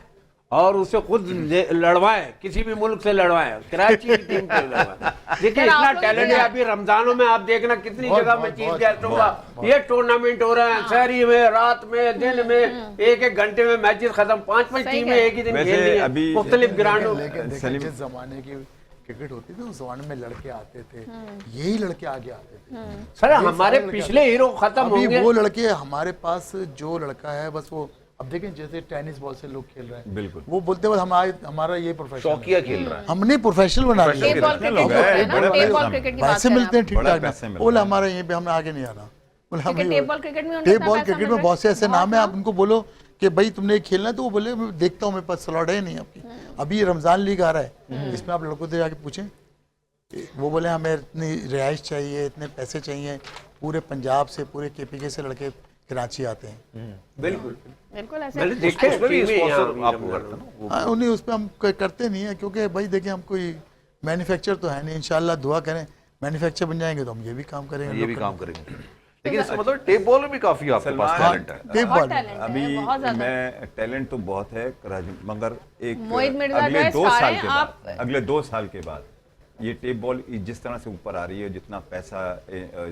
और उसे खुद लड़वाएं, किसी भी मुल्क से लड़वाएं, कराची की टीम पे लड़वाएं। देखिए सर, आप इतना लोग टैलेंट भी- है, अभी रमजानों में आप देखना कितनी बहुत, जगह में बहुत, चीफ बहुत, गेस्ट होगा, ये टूर्नामेंट हो रहा है, शहरी में, रात में, दिन में, एक घंटे में मैचेस खत्म, 5-5 सही टीमें कह- एक ही दिन वैसे खेल रही अभी- है मुख्तलिफ ग्राउंडों। लेकिन देखिए, सलीम- जिस जमाने की क्रिकेट होती थी उस जमाने में लड़के आते थे, यही लड़के आगे आते थे। सर ये हमारे सारे लड़के पिछले हीरो खत्म अभी होंगे। वो लड़के हमारे पास जो लड़का है बस वो, अब देखें जैसे टेनिस बॉल से लोग खेल रहे हैं, बिल्कुल। वो बोलते हैं बस हमारा ये प्रोफेशन शौकिया खेल रहा है। हमने प्रोफेशनल बना टेप लिया। बॉल क्रिकेट लोग जो है हैं, ना, बड़े टेप बॉल पैसे क्रिकेट की बात पैसे कर रहे मिलते हैं हैं ठीक बड़ा ठाक पैसे ना, मिलते बोले हैं। हमारे यहीं पे हमें आगे नहीं आना, बोले क्योंकि हमें टेप बॉल क्रिकेट में उन्हें टेप इतना बॉल पैसा क्रिकेट मिल में बहुत से रहा ऐसे है। नाम है, बहुत आप उनको बोलो कि भाई तुमने खेलना है, तो वो बोले मैं देखता हूँ, मेरे पास स्लॉट है नहीं आपकी। अभी ये रमजान लीग आ रहा है, इसमें आप लड़कों से जाके पूछें, वो बोले हमें इतनी रिहाइश चाहिए, इतने पैसे चाहिए, पूरे पंजाब से, पूरे केपीके से लड़के कराची आते हैं। बिल्कुल बिल्कुल ऐसे मैंने देखे उसमें भी टीमें यहाँ स्पॉन्सर भी आपको रमजान करते में। हैं ना वो। हाँ, उन्हें उस पर हम करते नहीं है, क्योंकि भाई देखिए हम कोई मैन्युफैक्चर तो है नहीं, इंशाल्लाह दुआ करें मैन्युफैक्चर बन जाएंगे तो हम ये भी काम करेंगे। ये भी काम करेंगे, लेकिन इसका मतलब टेप बॉल में भी काफी आपके पास सलमान- टैलेंट है। टेप बहुत बॉल टैलेंट है, अभी बहुत ज्यादा। मैं टैलेंट तो बहुत है मगर एक मोहित मिर्जा जो अगले है 2 स्टार साल हैं, के आप- बाद, अगले 2 साल के बाद ये टेप बॉल जिस तरह से ऊपर आ रही है, जितना पैसा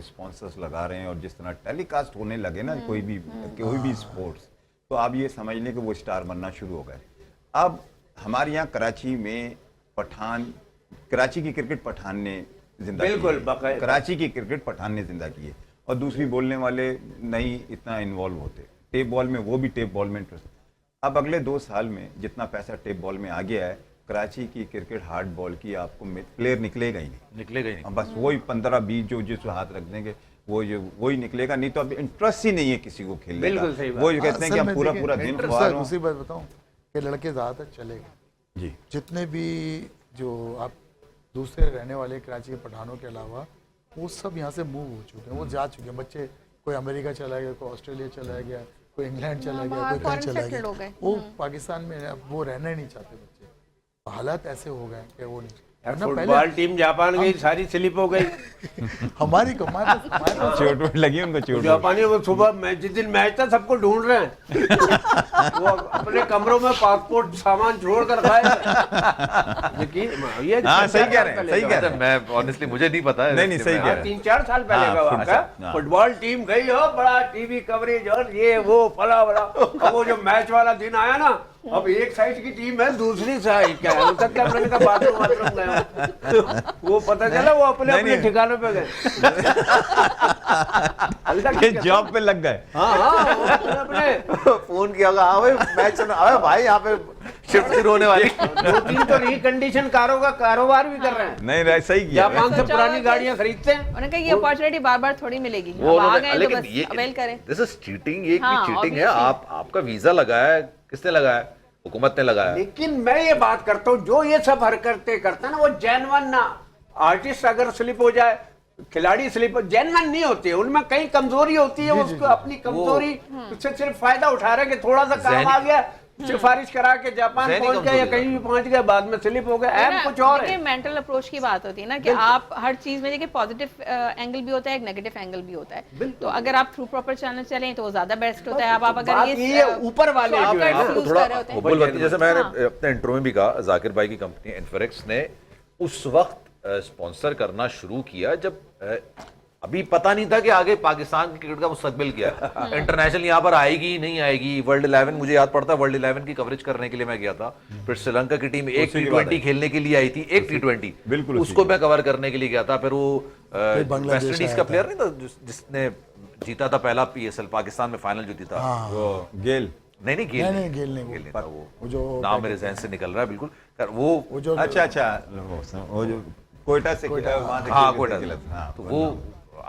स्पॉन्सर्स लगा रहे हैं और जिस तरह टेलीकास्ट होने लगे ना कोई भी स्पोर्ट्स, तो आप ये समझ लें कि वो स्टार बनना शुरू हो गए। अब हमारे यहाँ कराची में कराची की क्रिकेट पठान ने जिंदा बिल्कुल, की है। बाकायदा। कराची की क्रिकेट पठान ने जिंदा की है, और दूसरी बोलने वाले नहीं इतना इन्वॉल्व होते। टेप बॉल में वो भी टेप बॉल में इंटरेस्ट। अब अगले 2 साल में जितना पैसा टेप बॉल में आ गया है, कराची की क्रिकेट हार्ड बॉल की आपको प्लेयर निकलेगा ही नहीं। निकलेगा ही नहीं। अब बस वही 15-20 जो जिस हाथ रख देंगे वही निकलेगा, नहीं तो अब इंटरेस्ट ही नहीं है किसी को खेलने का। बिल्कुल सही बात। वो कहते हैं कि असल हम में पूरा देखिए, पूरा दिन इंटरेस्ट ख्वार है, हों। दूसरी बात बताऊं, कि लड़के ज़्यादातर चले गए। जी जितने भी जो आप दूसरे रहने वाले कराची के पठानों के अलावा वो सब यहाँ से मूव हो चुके हैं, वो जा चुके हैं। बच्चे कोई अमेरिका चला गया, कोई ऑस्ट्रेलिया चला गया, कोई इंग्लैंड चला गया, बाहर कोई कहीं foreign चला settled हो गया। गए। वो पाकिस्तान में अब वो रहना ही नहीं चाहते बच्चे। हालात ऐसे हो गए कि वो नहीं। वरना फुटबॉल टीम जापान गई, सारी स्लिप हो गई। हमारी हमारे चोट वोट लगी उनको, चोट वोट। जापानी वो सुबह मैच, जिस दिन मैच था सबको ढूंढ रहे हैं। वो अपने कमरों में पासपोर्ट सामान छोड़ कर खाए। ये हाँ, सही कह रहे हैं, सही कह रहे हैं। मैं ऑनेस्टली मुझे नहीं पता है। नहीं, नहीं, सही कह रहे हैं। 3-4 साल पहले हाँ, का फुटबॉल, वाक़या। हाँ। फुटबॉल टीम गई हो, बड़ा टीवी कवरेज और ये वो फला बड़ा। अब वो जो मैच वाला दिन आया ना, अब एक साइड की टीम है, दूसरी साइड क्या है, हो सकता है मैंने कहा बाथरूम गए हो। वो पता चला वो अपने अपने नहीं। ठिकानों पे गए। ये जॉब पे लग गए। हाँ हाँ, वो अपने फोन किया होगा, हाँ भाई मैच चल रहा है भाई, यहाँ पे शिफ्ट शुरू होने वाली। 2-3 तो रिकंडीशन कारों का कारोबार भी कर रहे हैं। नहीं सही किया। जापान से सोचा पुरानी होगा कि- गाड़ियां खरीदते हैं। उन्होंने कहा ये अपॉर्चुनिटी बार बार थोड़ी मिलेगी, वो अब आ उन्होंने- गए तो लेकिन बस ये अवेल करें। दिस इज चीटिंग, ये हाँ, भी चीटिंग है। obviously। आपका वीजा लगाया है, किसने लगाया? हुकूमत ने लगाया। लेकिन मैं ये बात करता हूँ, जो ये सब हरकतें करता है ना, वो जेन्युइन ना। आर्टिस्ट अगर स्लिप हो जाए, खिलाड़ी स्लिप, जेन्युइन नहीं होते हैं, उनमें कहीं कमजोरी होती है। उसको अपनी कमजोरी उससे सिर्फ फायदा उठा रहे हैं कि थोड़ा सा काम आ गया, सिफारिश करा के जापान ज़हनी पहुंच गए या कमजोरी कहीं भी पहुंच गए, बाद में स्लिप हो गए। ऐप कुछ और है। मेंटल अप्रोच की बात होती है ना कि आप हर चीज में देखिए, पॉजिटिव एंगल भी होता है, एक नेगेटिव एंगल भी होता है। तो अगर आप थ्रू प्रॉपर चैनल चलें तो वो ज्यादा बेस्ट होता है। अब आप बात अगर ये ऊपर वाले जो है ना, आपको use थोड़ा कर रहे होते हैं। हुब्बुल वतनी, जैसे मैंने हाँ। अपने इंटरव्यू में भी कहा, जाकिर भाई की कंपनी इन्फोरेक्स ने उस वक्त स्पॉन्सर करना शुरू किया जब अभी पता नहीं था कि आगे पाकिस्तान की क्रिकेट का मुस्तकबिल क्या है। इंटरनेशनल यहाँ पर आएगी नहीं आएगी। वर्ल्ड 11 मुझे याद पड़ता है, वर्ल्ड 11 की कवरेज करने के लिए मैं गया था। फिर श्रीलंका की टीम एक उसी की बात T20 है। खेलने के लिए आई थी, एक T20 बिल्कुल उसी उसको की मैं कवर करने के लिए गया था। फिर वो बांग्लादेश वेस्ट इंडीज आया का था। प्लेयर नहीं था जिसने जीता था पहला PSL, पाकिस्तान में फाइनल जो जीता। वो गेल। नहीं नहीं गेल नहीं, गेल नहीं, था वो वो जो नाम मेरे जहन से निकल रहा है बिल्कुल। वो जो अच्छा वो जो कोयटा से वहाँ से हाँ खेले कोटा थे, खेला था। हाँ, तो वो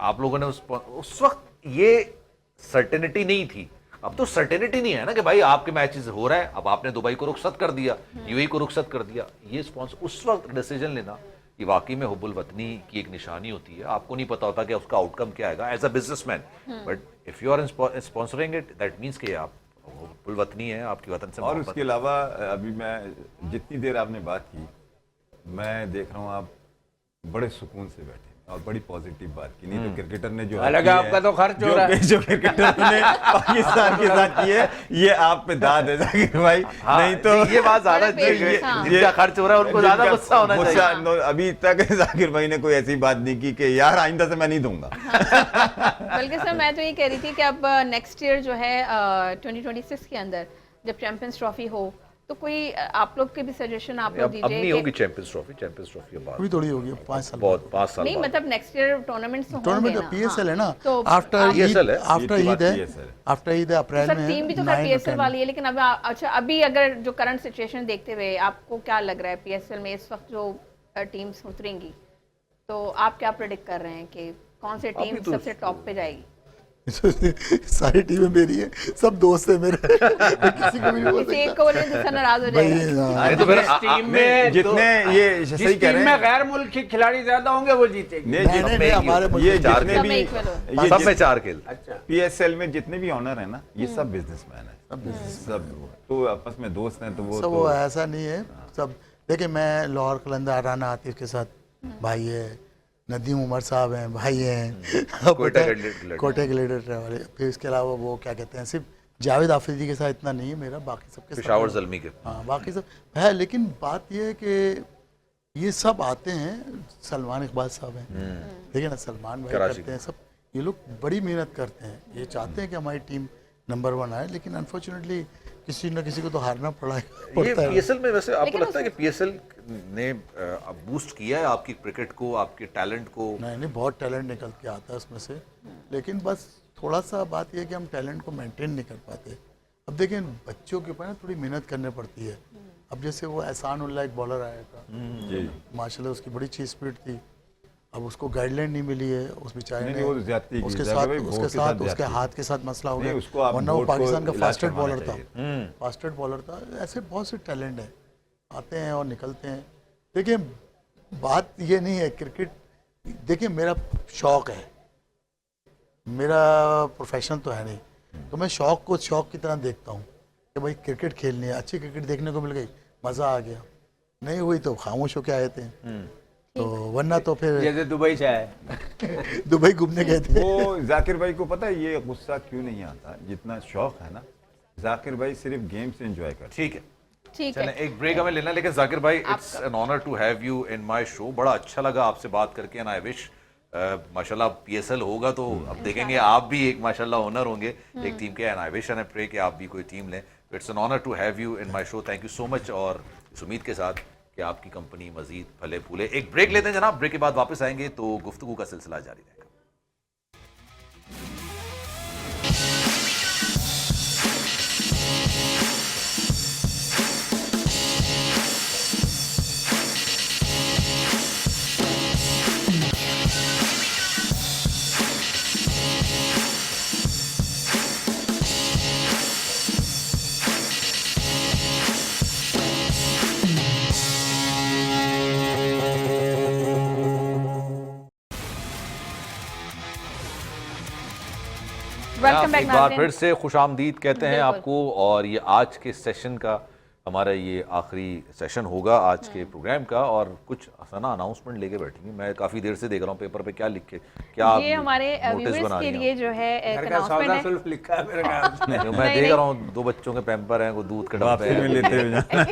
आप लोगों ने उस वक्त ये सर्टेनिटी नहीं थी। अब तो सर्टेनिटी नहीं है ना कि भाई आपके मैचेस हो रहा है, अब आपने दुबई को रुखसत कर दिया, यूएई को रुखसत कर दिया। ये स्पॉन्सर उस वक्त डिसीजन लेना ये वाकई में हुब्बुल वतनी की एक निशानी होती है। आपको नहीं पता होता कि उसका आउटकम क्या आएगा as a businessman, but if you are sponsoring it that means कि आप हुब्बुल वतनी है, आपकी वतन से और मोहब्बत उसके अलावा अभी मैं जितनी देर आपने बात की, मैं देख रहा हूँ आप बड़े सुकून से बैठे और बड़ी पॉजिटिव बात की। नहीं तो क्रिकेटर ने जो अलग की है, आपका तो खर्च हो रहा है। जो क्रिकेटर ने पाकिस्तान के साथ की है, ये आप पे दाद है जाकिर भाई। हाँ, नहीं तो ये बात ज्यादा बड़ा पेश, हाँ। जिनका खर्च हो रहा है उनको ज्यादा गुस्सा होना चाहिए। अभी तक जाकिर भाई ने कोई ऐसी बात नहीं की कि यार आइंदा से मैं नहीं दूंगा। बल्कि सर मैं तो ये कह रही थी कि अब नेक्स्ट ईयर जो है 2026 के अंदर जब चैंपियंस ट्रॉफी हो तो कोई आप लोग के भी सजेशन आप लोग अब नहीं दीजिए होगी कि चैंपियंस ट्रॉफी के बाद अभी थोड़ी होगी 5 साल बहुत 5 साल नहीं बाद। मतलब नेक्स्ट ईयर टूर्नामेंट्स तो होंगे टूर्नामेंट ना। PSL है ना, तो आफ्टर PSL है। आफ्टर ये तो ईद बात है, PSL है। आफ्टर ईद है अप्रैल सर में टीम भी तो 9 to PSL 10 वाली है, लेकिन अब अच्छा अभी अगर जो करंट सिचुएशन देखते हुए आपको क्या लग रहा है PSL में इस वक्त जो टीम्स उतरेंगी, तो आप क्या प्रेडिक्ट कर रहे हैं कि कौन से टीम तो सबसे टॉप पे जाएगी? सारी टीमें मेरी है, सब दोस्त है मेरे। किसी को भी नहीं बोल किसी एक सकता को बोले तो नाराज हो भाई। जाएगा। हाँ। नहीं तो फिर जिस टीम में नहीं, जितने ये जिस सही कह टीम रहे में हैं। गैर मुल्की खिलाड़ी ज्यादा होंगे वो जीतेगी। नहीं, नहीं, जितने नहीं, हमारे मुल्क ये में चार जितने सब भी में equal हो। ये सब में 4 खेल। अच्छा, PSL में जितने भी ऑनर है ना, ये सब बिजनेसमैन है, सब तो आपस में दोस्त हैं, तो वो सब तो वो ऐसा नहीं है सब। देखिए मैं लाहौर कलंदर राना आतिफ के साथ भाई है, नदीम उमर साहब हैं भाई हैं, कोयटा के लीडर। कोटे के लीडर वाले। फिर इसके अलावा वो क्या कहते हैं, सिर्फ जावेद आफरीदी के साथ इतना नहीं है मेरा, बाकी सबके साथ पेशावर जल्मी के। हाँ बाकी सब है। लेकिन बात यह है कि ये सब आते हैं, सलमान इकबाल साहब हैं, देखिए ना सलमान भाई कराची करते हैं सब, ये लोग बड़ी मेहनत करते हैं, ये चाहते हैं कि हमारी टीम नंबर 1 आए, लेकिन अनफॉर्चुनेटली किसी न किसी को तो हारना ये पड़ता है। PSL में वैसे आपको लेकिन लगता है कि PSL ने बूस्ट किया है आपकी क्रिकेट को, आपके टैलेंट को? नहीं बहुत टैलेंट निकल के आता है उसमें से, लेकिन बस थोड़ा सा बात यह है कि हम टैलेंट को मेंटेन नहीं कर पाते। अब देखें बच्चों के ऊपर ना थोड़ी मेहनत करनी पड़ती है। अब जैसे वो एहसान उल्लाह एक बॉलर आया था, जी माशाल्लाह उसकी बड़ी अच्छी स्पीड थी, अब उसको गाइडलाइन नहीं मिली है उस बेचारे नहीं, ने, वो ज्यादती की, उसके जाकिर साथ भाई, वोट उसके के साथ साथ उसके ज्यादती। हाथ के साथ मसला हो नहीं, गया, उसको आप वरना वो वोट को पाकिस्तान का इलाज फास्टेस्ट करवाना बॉलर था, चाहिए। फास्टेस्ट बॉलर था। ऐसे बहुत से टैलेंट है, आते हैं और निकलते हैं। देखिए बात ये नहीं है क्रिकेट, देखिए मेरा शौक है, मेरा प्रोफेशन तो है नहीं, तो मैं शौक को शौक की तरह देखता हूँ कि भाई क्रिकेट खेलनी है, अच्छी क्रिकेट देखने को मिल गई, मज़ा आ गया, नहीं हुई तो खामोश होके आए थे। तो वरना तो फिर जैसे दुबई से आए। दुबई घूमने गए थे। वो जाकिर भाई को पता है ये गुस्सा क्यों नहीं आता, जितना शौक है ना, जाकिर भाई सिर्फ गेम से एंजॉय करते ठीक है, ठीक चलें है। एक ब्रेक हमें लेना है, लेकिन जाकिर भाई it's an honour to have you in my show. बड़ा अच्छा लगा आपसे बात करके एंड आई विश माशाल्लाह पीएसएल होगा तो अब देखेंगे आप भी एक माशाल्लाह ओनर होंगे एक टीम के, and I wish and I pray कि आप भी कोई टीम लें। It's an honour to have you in my show, thank you so much, और इस उम्मीद के साथ कि आपकी कंपनी मजीद फले फूले। एक ब्रेक लेते हैं जनाब, ब्रेक के बाद वापस आएंगे तो गुफ्तगू का सिलसिला जारी रहेगा। वेलकम बैक एक बार नाज़रीन। फिर से खुशामदीद कहते हैं बिल्कुल। आपको, और ये आज के सेशन का हमारा ये आखिरी सेशन होगा आज के प्रोग्राम का, और कुछ सना अनाउंसमेंट लेके बैठी हैं। मैं काफ़ी देर से देख रहा हूँ पेपर पे क्या लिख के क्या आप ये हमारे notice व्यूअर्स बना के रही हैं। लिए जो है एक घर का सौदा अनाउंसमेंट है। सुल्फ लिखा है मेरे ख्याल से। नहीं, मैं नहीं, देख नहीं। रहा हूँ 2 बच्चों के पैम्पर हैं, कोई दूध के डब्बे वापसी में हैं, लेते हुए घर का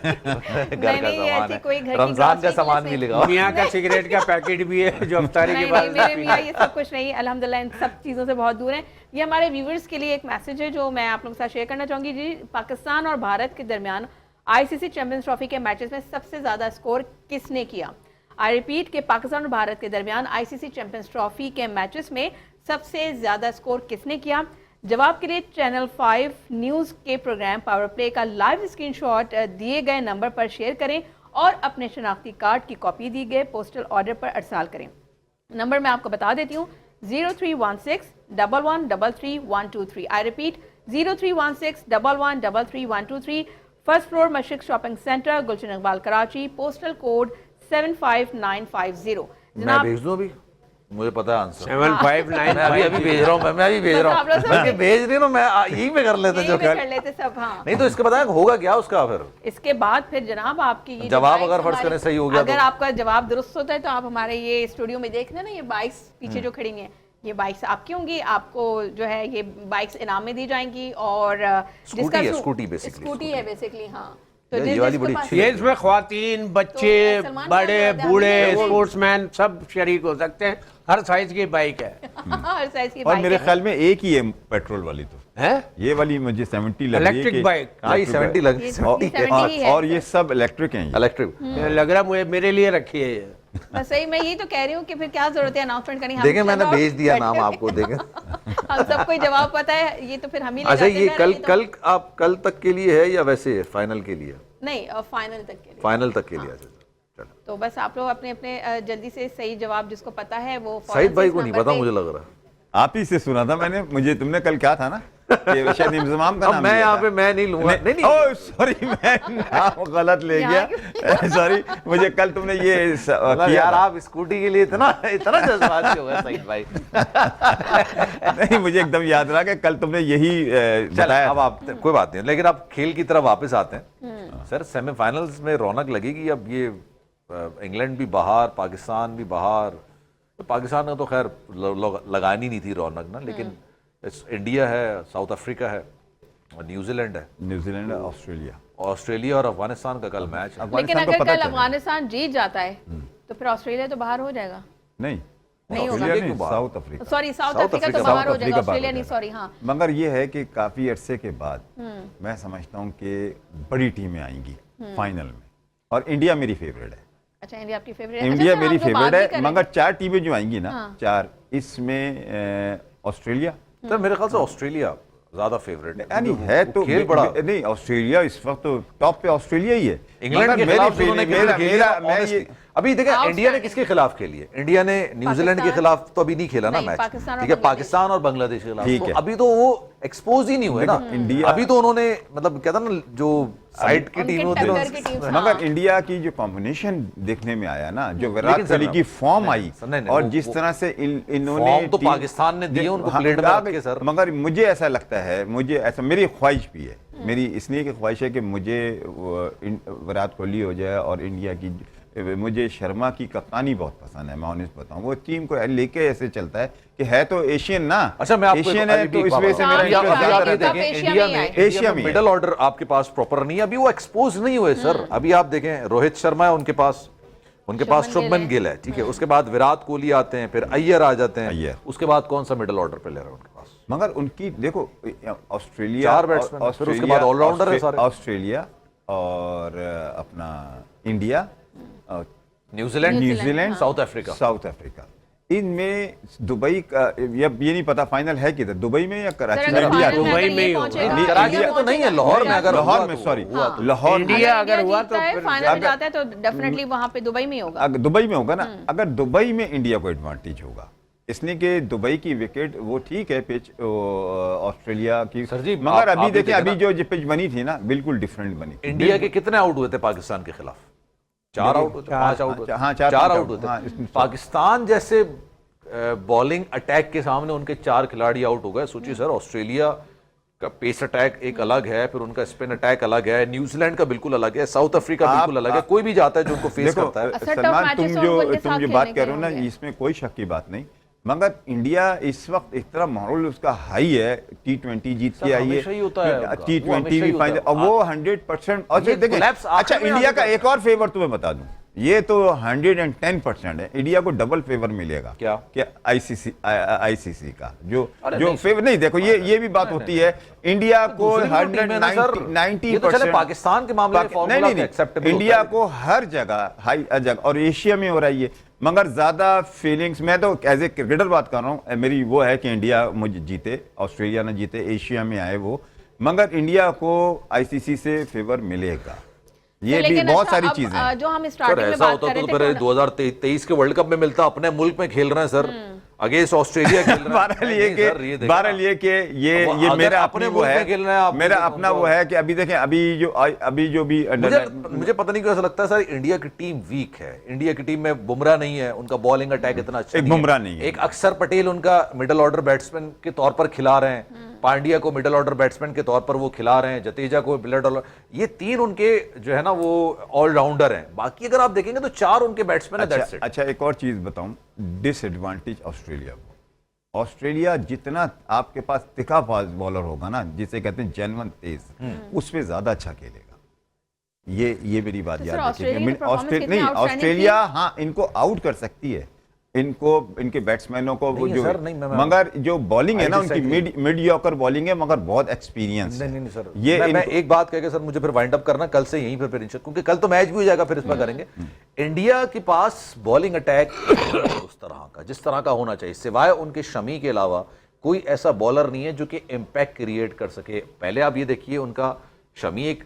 नहीं, ये सामान ऐसी कोई घर है, की रमजान का grocery सामान की भी लिस्ट लिखा दुनिया का सिगरेट का पैकेट भी है जो अफ्तारी के नहीं बाद नहीं, मेरे मियाँ ये सब कुछ नहीं, अल्हम्दुलिल्लाह इन सब चीज़ों से बहुत दूर हैं। ये हमारे व्यूवर्स के लिए एक मैसेज है जो मैं आप लोगों के साथ शेयर करना चाहूँगी जी। पाकिस्तान और भारत के दरमियान आईसीसी चैंपियंस ट्रॉफी के मैचेस में सबसे ज़्यादा स्कोर किसने किया? आई रिपीट कि पाकिस्तान और भारत के दरमियान आईसीसी चैंपियंस ट्रॉफी के मैचेस में सबसे ज़्यादा स्कोर किसने किया? जवाब के लिए चैनल 5 न्यूज़ के प्रोग्राम पावर प्ले का लाइव स्क्रीनशॉट दिए गए नंबर पर शेयर करें और अपने शनाख्ती कार्ड की कॉपी दी गए पोस्टल ऑर्डर पर अरसाल करें। नंबर मैं आपको बता देती हूँ, 031611333123। I repeat 031611333123। First floor Mashriq shopping centre, Gulshan Iqbal, Karachi, postal code 75950। मैं भेज दूं अभी, मुझे पता है आंसर। 759 मैं अभी भेज रहा हूँ, मैं अभी भेज रहा आप लोग हूँ, सब बल्कि भेज रही हूँ मैं यही पे कर लेते जो कर लेते सब। हाँ, नहीं तो इसके बताएं होगा क्या उसका फिर इसके बाद फिर जनाब आपकी ये जो जवाब बाइक्स अगर फर्ज हमारी- करें सही हो गया अगर तो? आपका जवाब दुरुस्त होता है तो आप हमारे ये स्टूडियो में देख लेना, ये बाइक्स पीछे जो खड़ी हुई हैं ये बाइक्स आपकी होंगी, आपको जो है ये बाइक्स इनाम में दी जाएंगी। और स्कूटी है, स्कूटी basically, स्कूटी है बेसिकली। हाँ, तो ये वाली जिसको बड़ी पास- अच्छी ये इसमें ख्वातीन, बच्चे, तो सलमान खान बड़े, का बूढ़े, आदमी है। स्पोर्ट्समैन सब शरीक हो सकते हैं। हर साइज की बाइक है। हर साइज की और बाइक मेरे है। ख्याल में एक ही है पेट्रोल वाली, तो हैं? ये वाली मुझे 70 लग रही है इलेक्ट्रिक कि- बाइक। हाँ ये 70 लग ये 70 है। 70 ही है। और ये सब इलेक्ट्रिक हैं ये। इलेक्ट्रिक। लग रहा मुझे मेरे लिए रखी है ये। बस सही, मैं यही तो कह रही हूँ कि फिर क्या जरूरत है अनाउंसमेंट करनी। हम देखें मैंने चलो भेज दिया बैठे नाम हुए- आपको, देखें। हम सबको जवाब पता है, ये तो फिर हम ही ले अच्छा जाते ये हैं, कल नहीं तो- कल आप कल तक के लिए है या वैसे फाइनल के लिए? नहीं, फाइनल तक के लिए। फाइनल तक के लिए। अच्छा चलो, तो बस आप लोग अपने अपने जल्दी से सही जवाब जिसको पता है वो फौरन सईद से भाई इस को नहीं नंबर पता, पे- मुझे लग रहा है। आप ही से सुना था मैंने, मुझे तुमने कल क्या था ना कि शायद इंतजाम का अब नाम मैं लिया यहाँ था। पे मैं नहीं लूंगा, नहीं नहीं ओह सॉरी मैं नाम गलत ले यहाँ गया, सॉरी मुझे कल तुमने ये मतलब किया यार था। आप स्कूटी के लिए इतना इतना जज्बाती हो गए सईद भाई। नहीं मुझे एकदम याद रहा कि कल तुमने यही चल बताया अब था। आप कोई बात नहीं, लेकिन आप खेल की तरफ वापस आते हैं। सर सेमीफाइनल्स में रौनक लगेगी अब, ये इंग्लैंड भी बाहर, पाकिस्तान भी बाहर। तो पाकिस्तान ने तो खैर लगानी नहीं थी रौनक ना, लेकिन इंडिया है, साउथ अफ्रीका है और न्यूजीलैंड है, न्यूजीलैंड ऑस्ट्रेलिया। ऑस्ट्रेलिया और अफगानिस्तान का कल मैच है। लेकिन अफगानिस्तान को अगर पता कल चलेगा। अफगानिस्तान जीत जाता है तो फिर ऑस्ट्रेलिया तो बाहर हो जाएगा। नहीं नहीं होगा। ऑस्ट्रेलिया नहीं, बाहर। South Africa. Sorry, south south Africa तो अफ्रीका, बाहर हो साउथ जाएगा, अफ्रीका ऑस्ट्रेलिया बाहर नहीं, हो सॉरी। हाँ, मगर ये है कि काफी अरसे के बाद मैं समझता हूँ कि बड़ी टीमें आएंगी फाइनल में, और इंडिया मेरी फेवरेट है। अच्छा इंडिया आपकी फेवरेट? इंडिया मेरी फेवरेट है, मगर 4 टीमें जो आएंगी ना, हाँ। 4 इसमें ऑस्ट्रेलिया तो मेरे ख्याल से ऑस्ट्रेलिया ज्यादा फेवरेट है, यानी क्योंकि है वो तो खेल बड़ा नहीं ऑस्ट्रेलिया इस वक्त तो टॉप पे ऑस्ट्रेलिया ही है। इंग्लैंड मगर के मेरी खिलाफ जो उन्होंने मेरा खेली मेरा है, मैं ये honestly, अभी देखें इंडिया ने Outstanding. किसके खिलाफ खेली है? इंडिया ने न्यूजीलैंड के पाकिस्तान। खिलाफ तो अभी नहीं खेला ना नहीं, मैच, पाकिस्तान और ठीक है, बांग्लादेश। पाकिस्तान और बांग्लादेश के खिलाफ, ठीक तो है। अभी तो वो एक्सपोज ही नहीं हुए ना। देखो, इंडिया- अभी तो उन्होंने मतलब कहता ना जो साइड की उनके टीम होती है टक्कर की टीम, हाँ। मगर इंडिया की जो कॉम्बिनेशन देखने में आया ना, जो लेकिन विराट सर, कोहली की फॉर्म नहीं, आई सर, नहीं, और वो- जिस वो- तरह से इन्होंने फॉर्म तो टीम- पाकिस्तान ने दी है उनको हाँ, प्लेट में रख के, सर। मगर मुझे ऐसा लगता है, मुझे ऐसा मेरी ख्वाहिश भी है, मेरी इसलिए की ख्वाहिश है कि मुझे विराट कोहली हो जाए और इंडिया की, मुझे शर्मा की कप्तानी बहुत पसंद है, मैं ऑनेस्ट बताऊं। वो टीम को लेके ऐसे चलता है कि है तो एशियन ना, अच्छा, मैं आपको एशियन है, तो इस वजह से मेरा अभी आप- इंटरेस्ट अभी ज्यादा आप रहता है। देखें, इंडिया में एशिया में है। मिडल ऑर्डर आपके पास प्रॉपर नहीं है, अभी वो एक्सपोज नहीं हुए सर। अभी आप देखें रोहित शर्मा है उनके पास, शुभमन गिल है, ठीक है, उसके बाद विराट कोहली आते हैं, फिर अय्यर आ जाते हैं, अय्यर। उसके बाद कौन सा मिडल ऑर्डर प्लेयर है उनके पास? मगर उनकी देखो, ऑस्ट्रेलिया, चार बैट्समैन हैं, फिर उसके बाद ऑलराउंडर है सारे। ऑस्ट्रेलिया और अपना India, New Zealand, south Africa. South Africa, इनमें दुबई का ये नहीं पता फाइनल है किधर, दुबई में या कराची सर, में? अगर इंडिया फाइनल में दुबई अगर में ये ही पहुंचेगा, होगा। इंडिया कराची में तो नहीं है, लाहौर में अगर लाहौर हुआ में, तो सॉरी, हुआ तो। लाहौर में। इंडिया अगर हुआ जीतता तो है, फिर फाइनल में अगर- जाता है तो डेफिनेटली वहां पे दुबई में ही होगा। अगर दुबई में होगा ना, अगर दुबई में इंडिया को एडवांटेज होगा, इसलिए कि दुबई की विकेट वो ठीक है, पिच ऑस्ट्रेलिया की, सर जी, मगर आप अभी भी देखिए, देखें अभी जो पिच बनी थी ना, बिल्कुल डिफरेंट बनी। इंडिया के कितने आउट हुए थे पाकिस्तान के खिलाफ? 4 आउट होते, 5 आउट होते, हाँ, चार 4 आउट, आउट होते। हाँ, इसमें- पाकिस्तान जैसे बॉलिंग अटैक के सामने उनके 4 खिलाड़ी आउट हो गए। सोचिए सर, ऑस्ट्रेलिया का पेस अटैक एक अलग है, फिर उनका स्पिन अटैक अलग है, न्यूजीलैंड का बिल्कुल अलग है, साउथ अफ्रीका बिल्कुल अलग है, कोई भी जाता है जो उनको फेस देखो करता है। अच्छा, tough सलमान, matches तुम तो जो उनके साथ बात खेलने कर रहे हो के ना, होंगे। इसमें कोई शक की बात नहीं, मगर इंडिया इस वक्त इतना माहौल उसका हाई है, T20 जीत सर, के आई है, हमेशा ही होता है उनका, वो T20 हमेशा ही भी होता है। फाइनल, और वो 100%। और ये देखें, collapse आखिर अच्छा, में इंडिया आगे का का- एक और फेवर तुम्हें बता दूं, ये तो 110% है, इंडिया को डबल फेवर मिलेगा। क्या आईसीसी का जो अरे जो नहीं, फेवर नहीं, देखो ये भी बात होती है, इंडिया को दूसरी भी टीम है ना सर, ये तो चले 90% पाकिस्तान के मामले में फॉर्मूला नहीं, acceptable इंडिया होता है। को हर जगह हाई जगह, और एशिया में हो रहा है ये, मगर ज्यादा फीलिंग्स, मैं तो एज ए क्रिकेटर बात कर रहा हूँ, मेरी वो है कि इंडिया मुझे जीते, ऑस्ट्रेलिया ना जीते, एशिया में आए वो, मगर इंडिया को आईसीसी से फेवर मिलेगा, ये भी लेकिन बहुत अच्छा, सारी अब, चीजें हैं। जो हम सर स्टार्टिंग में ऐसा बात होता कर रहे तो थे फिर कौन- 2023 के वर्ल्ड कप में मिलता, अपने मुल्क में खेल रहे हैं सर, अगेंस्ट ऑस्ट्रेलिया खेल रहे हैं। बहरहाल ये नहीं, कि सर, ये देखिए बहरहाल ना। ये कि ये अगर मेरा अपने अपनी वो मुल्क में खेल रहे हैं है, आप, मेरा तो अपना उनको- वो है कि अभी देखें, अभी जो भी मुझे पता नहीं क्यों ऐसा लगता है सर, इंडिया की टीम वीक है, इंडिया की टीम में बुमराह नहीं है, उनका बॉलिंग अटैक इतना अच्छा एक बुमराह नहीं है। एक अक्षर पटेल उनका मिडिल ऑर्डर बैट्समैन के तौर पर खिला रहे हैं, पांड्या को मिडिल ऑर्डर बैट्समैन के तौर पर वो खिला रहे हैं, जडेजा को मिडिल ऑर्डर, ये 3 उनके जो है ना वो ऑलराउंडर हैं। बाकी अगर आप देखेंगे तो 4 उनके बैट्समैन है, दैट्स इट। अच्छा, एक और चीज बताऊं, डिसएडवांटेज ऑस्ट्रेलिया को, ऑस्ट्रेलिया जितना आपके पास तिखा फास्ट बॉलर होगा ना, जिसे कहते हैं जेन्युइन तेज, उसमें ज्यादा अच्छा खेलेगा। ये मेरी बात तो याद सर, रखिए। ऑस्ट्रेलिया की performance कितनी नहीं, outstanding ऑस्ट्रेलिया हाँ इनको आउट कर सकती है, इनको इनके बैट्समैनों को वो नहीं, जो सर, नहीं, मैं- मगर जो बॉलिंग है ना I उनकी disagree. मीडियोकर बॉलिंग है, मगर बहुत एक्सपीरियंस नहीं सर, ये मैं इनको- एक बात कह के सर मुझे फिर वाइंड अप करना, कल से यहीं पर फिर क्योंकि कल तो मैच भी हो जाएगा, फिर इस पर करेंगे। इंडिया के पास बॉलिंग अटैक उस तरह का जिस तरह का होना चाहिए, सिवाय उनके शमी के अलावा कोई ऐसा बॉलर नहीं है जो कि इम्पैक्ट क्रिएट कर सके। पहले आप ये देखिए, उनका शमी एक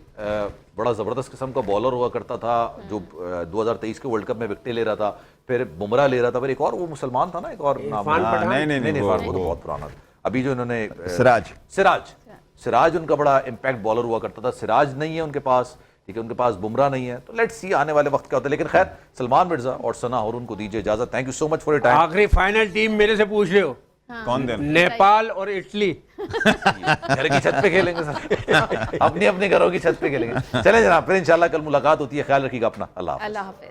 बड़ा जबरदस्त किस्म का बॉलर हुआ करता था, जो 2023 के वर्ल्ड कप में विकेटें ले रहा था, फिर बुमराह ले रहा था, फिर एक और वो मुसलमान था ना, एक और नाम, इरफान पठान? नहीं, इरफान, वो तो बहुत पुराना था। अभी जो इन्होंने सिराज उनका बड़ा इम्पैक्ट बॉलर हुआ करता था, सिराज नहीं है उनके पास, ठीक है, उनके पास बुमराह नहीं है, तो लेट्स सी आने वाले वक्त क्या होता है। लेकिन खैर, सलमान मिर्जा और सना और उनको दीजिए इजाजत। Thank you so much for your time. आखिरी फाइनल टीम मेरे से पूछ रहे हो, कौन देना? नेपाल और इटली। घर की छत पे खेलेंगे सर, अपनी अपनी घरों की छत पे खेलेंगे। चले जनाब, फिर इंशाल्लाह कल मुलाकात होती है, ख्याल रखिएगा अपना, अल्लाह हाफ़िज़। अल्लाह हाफिज।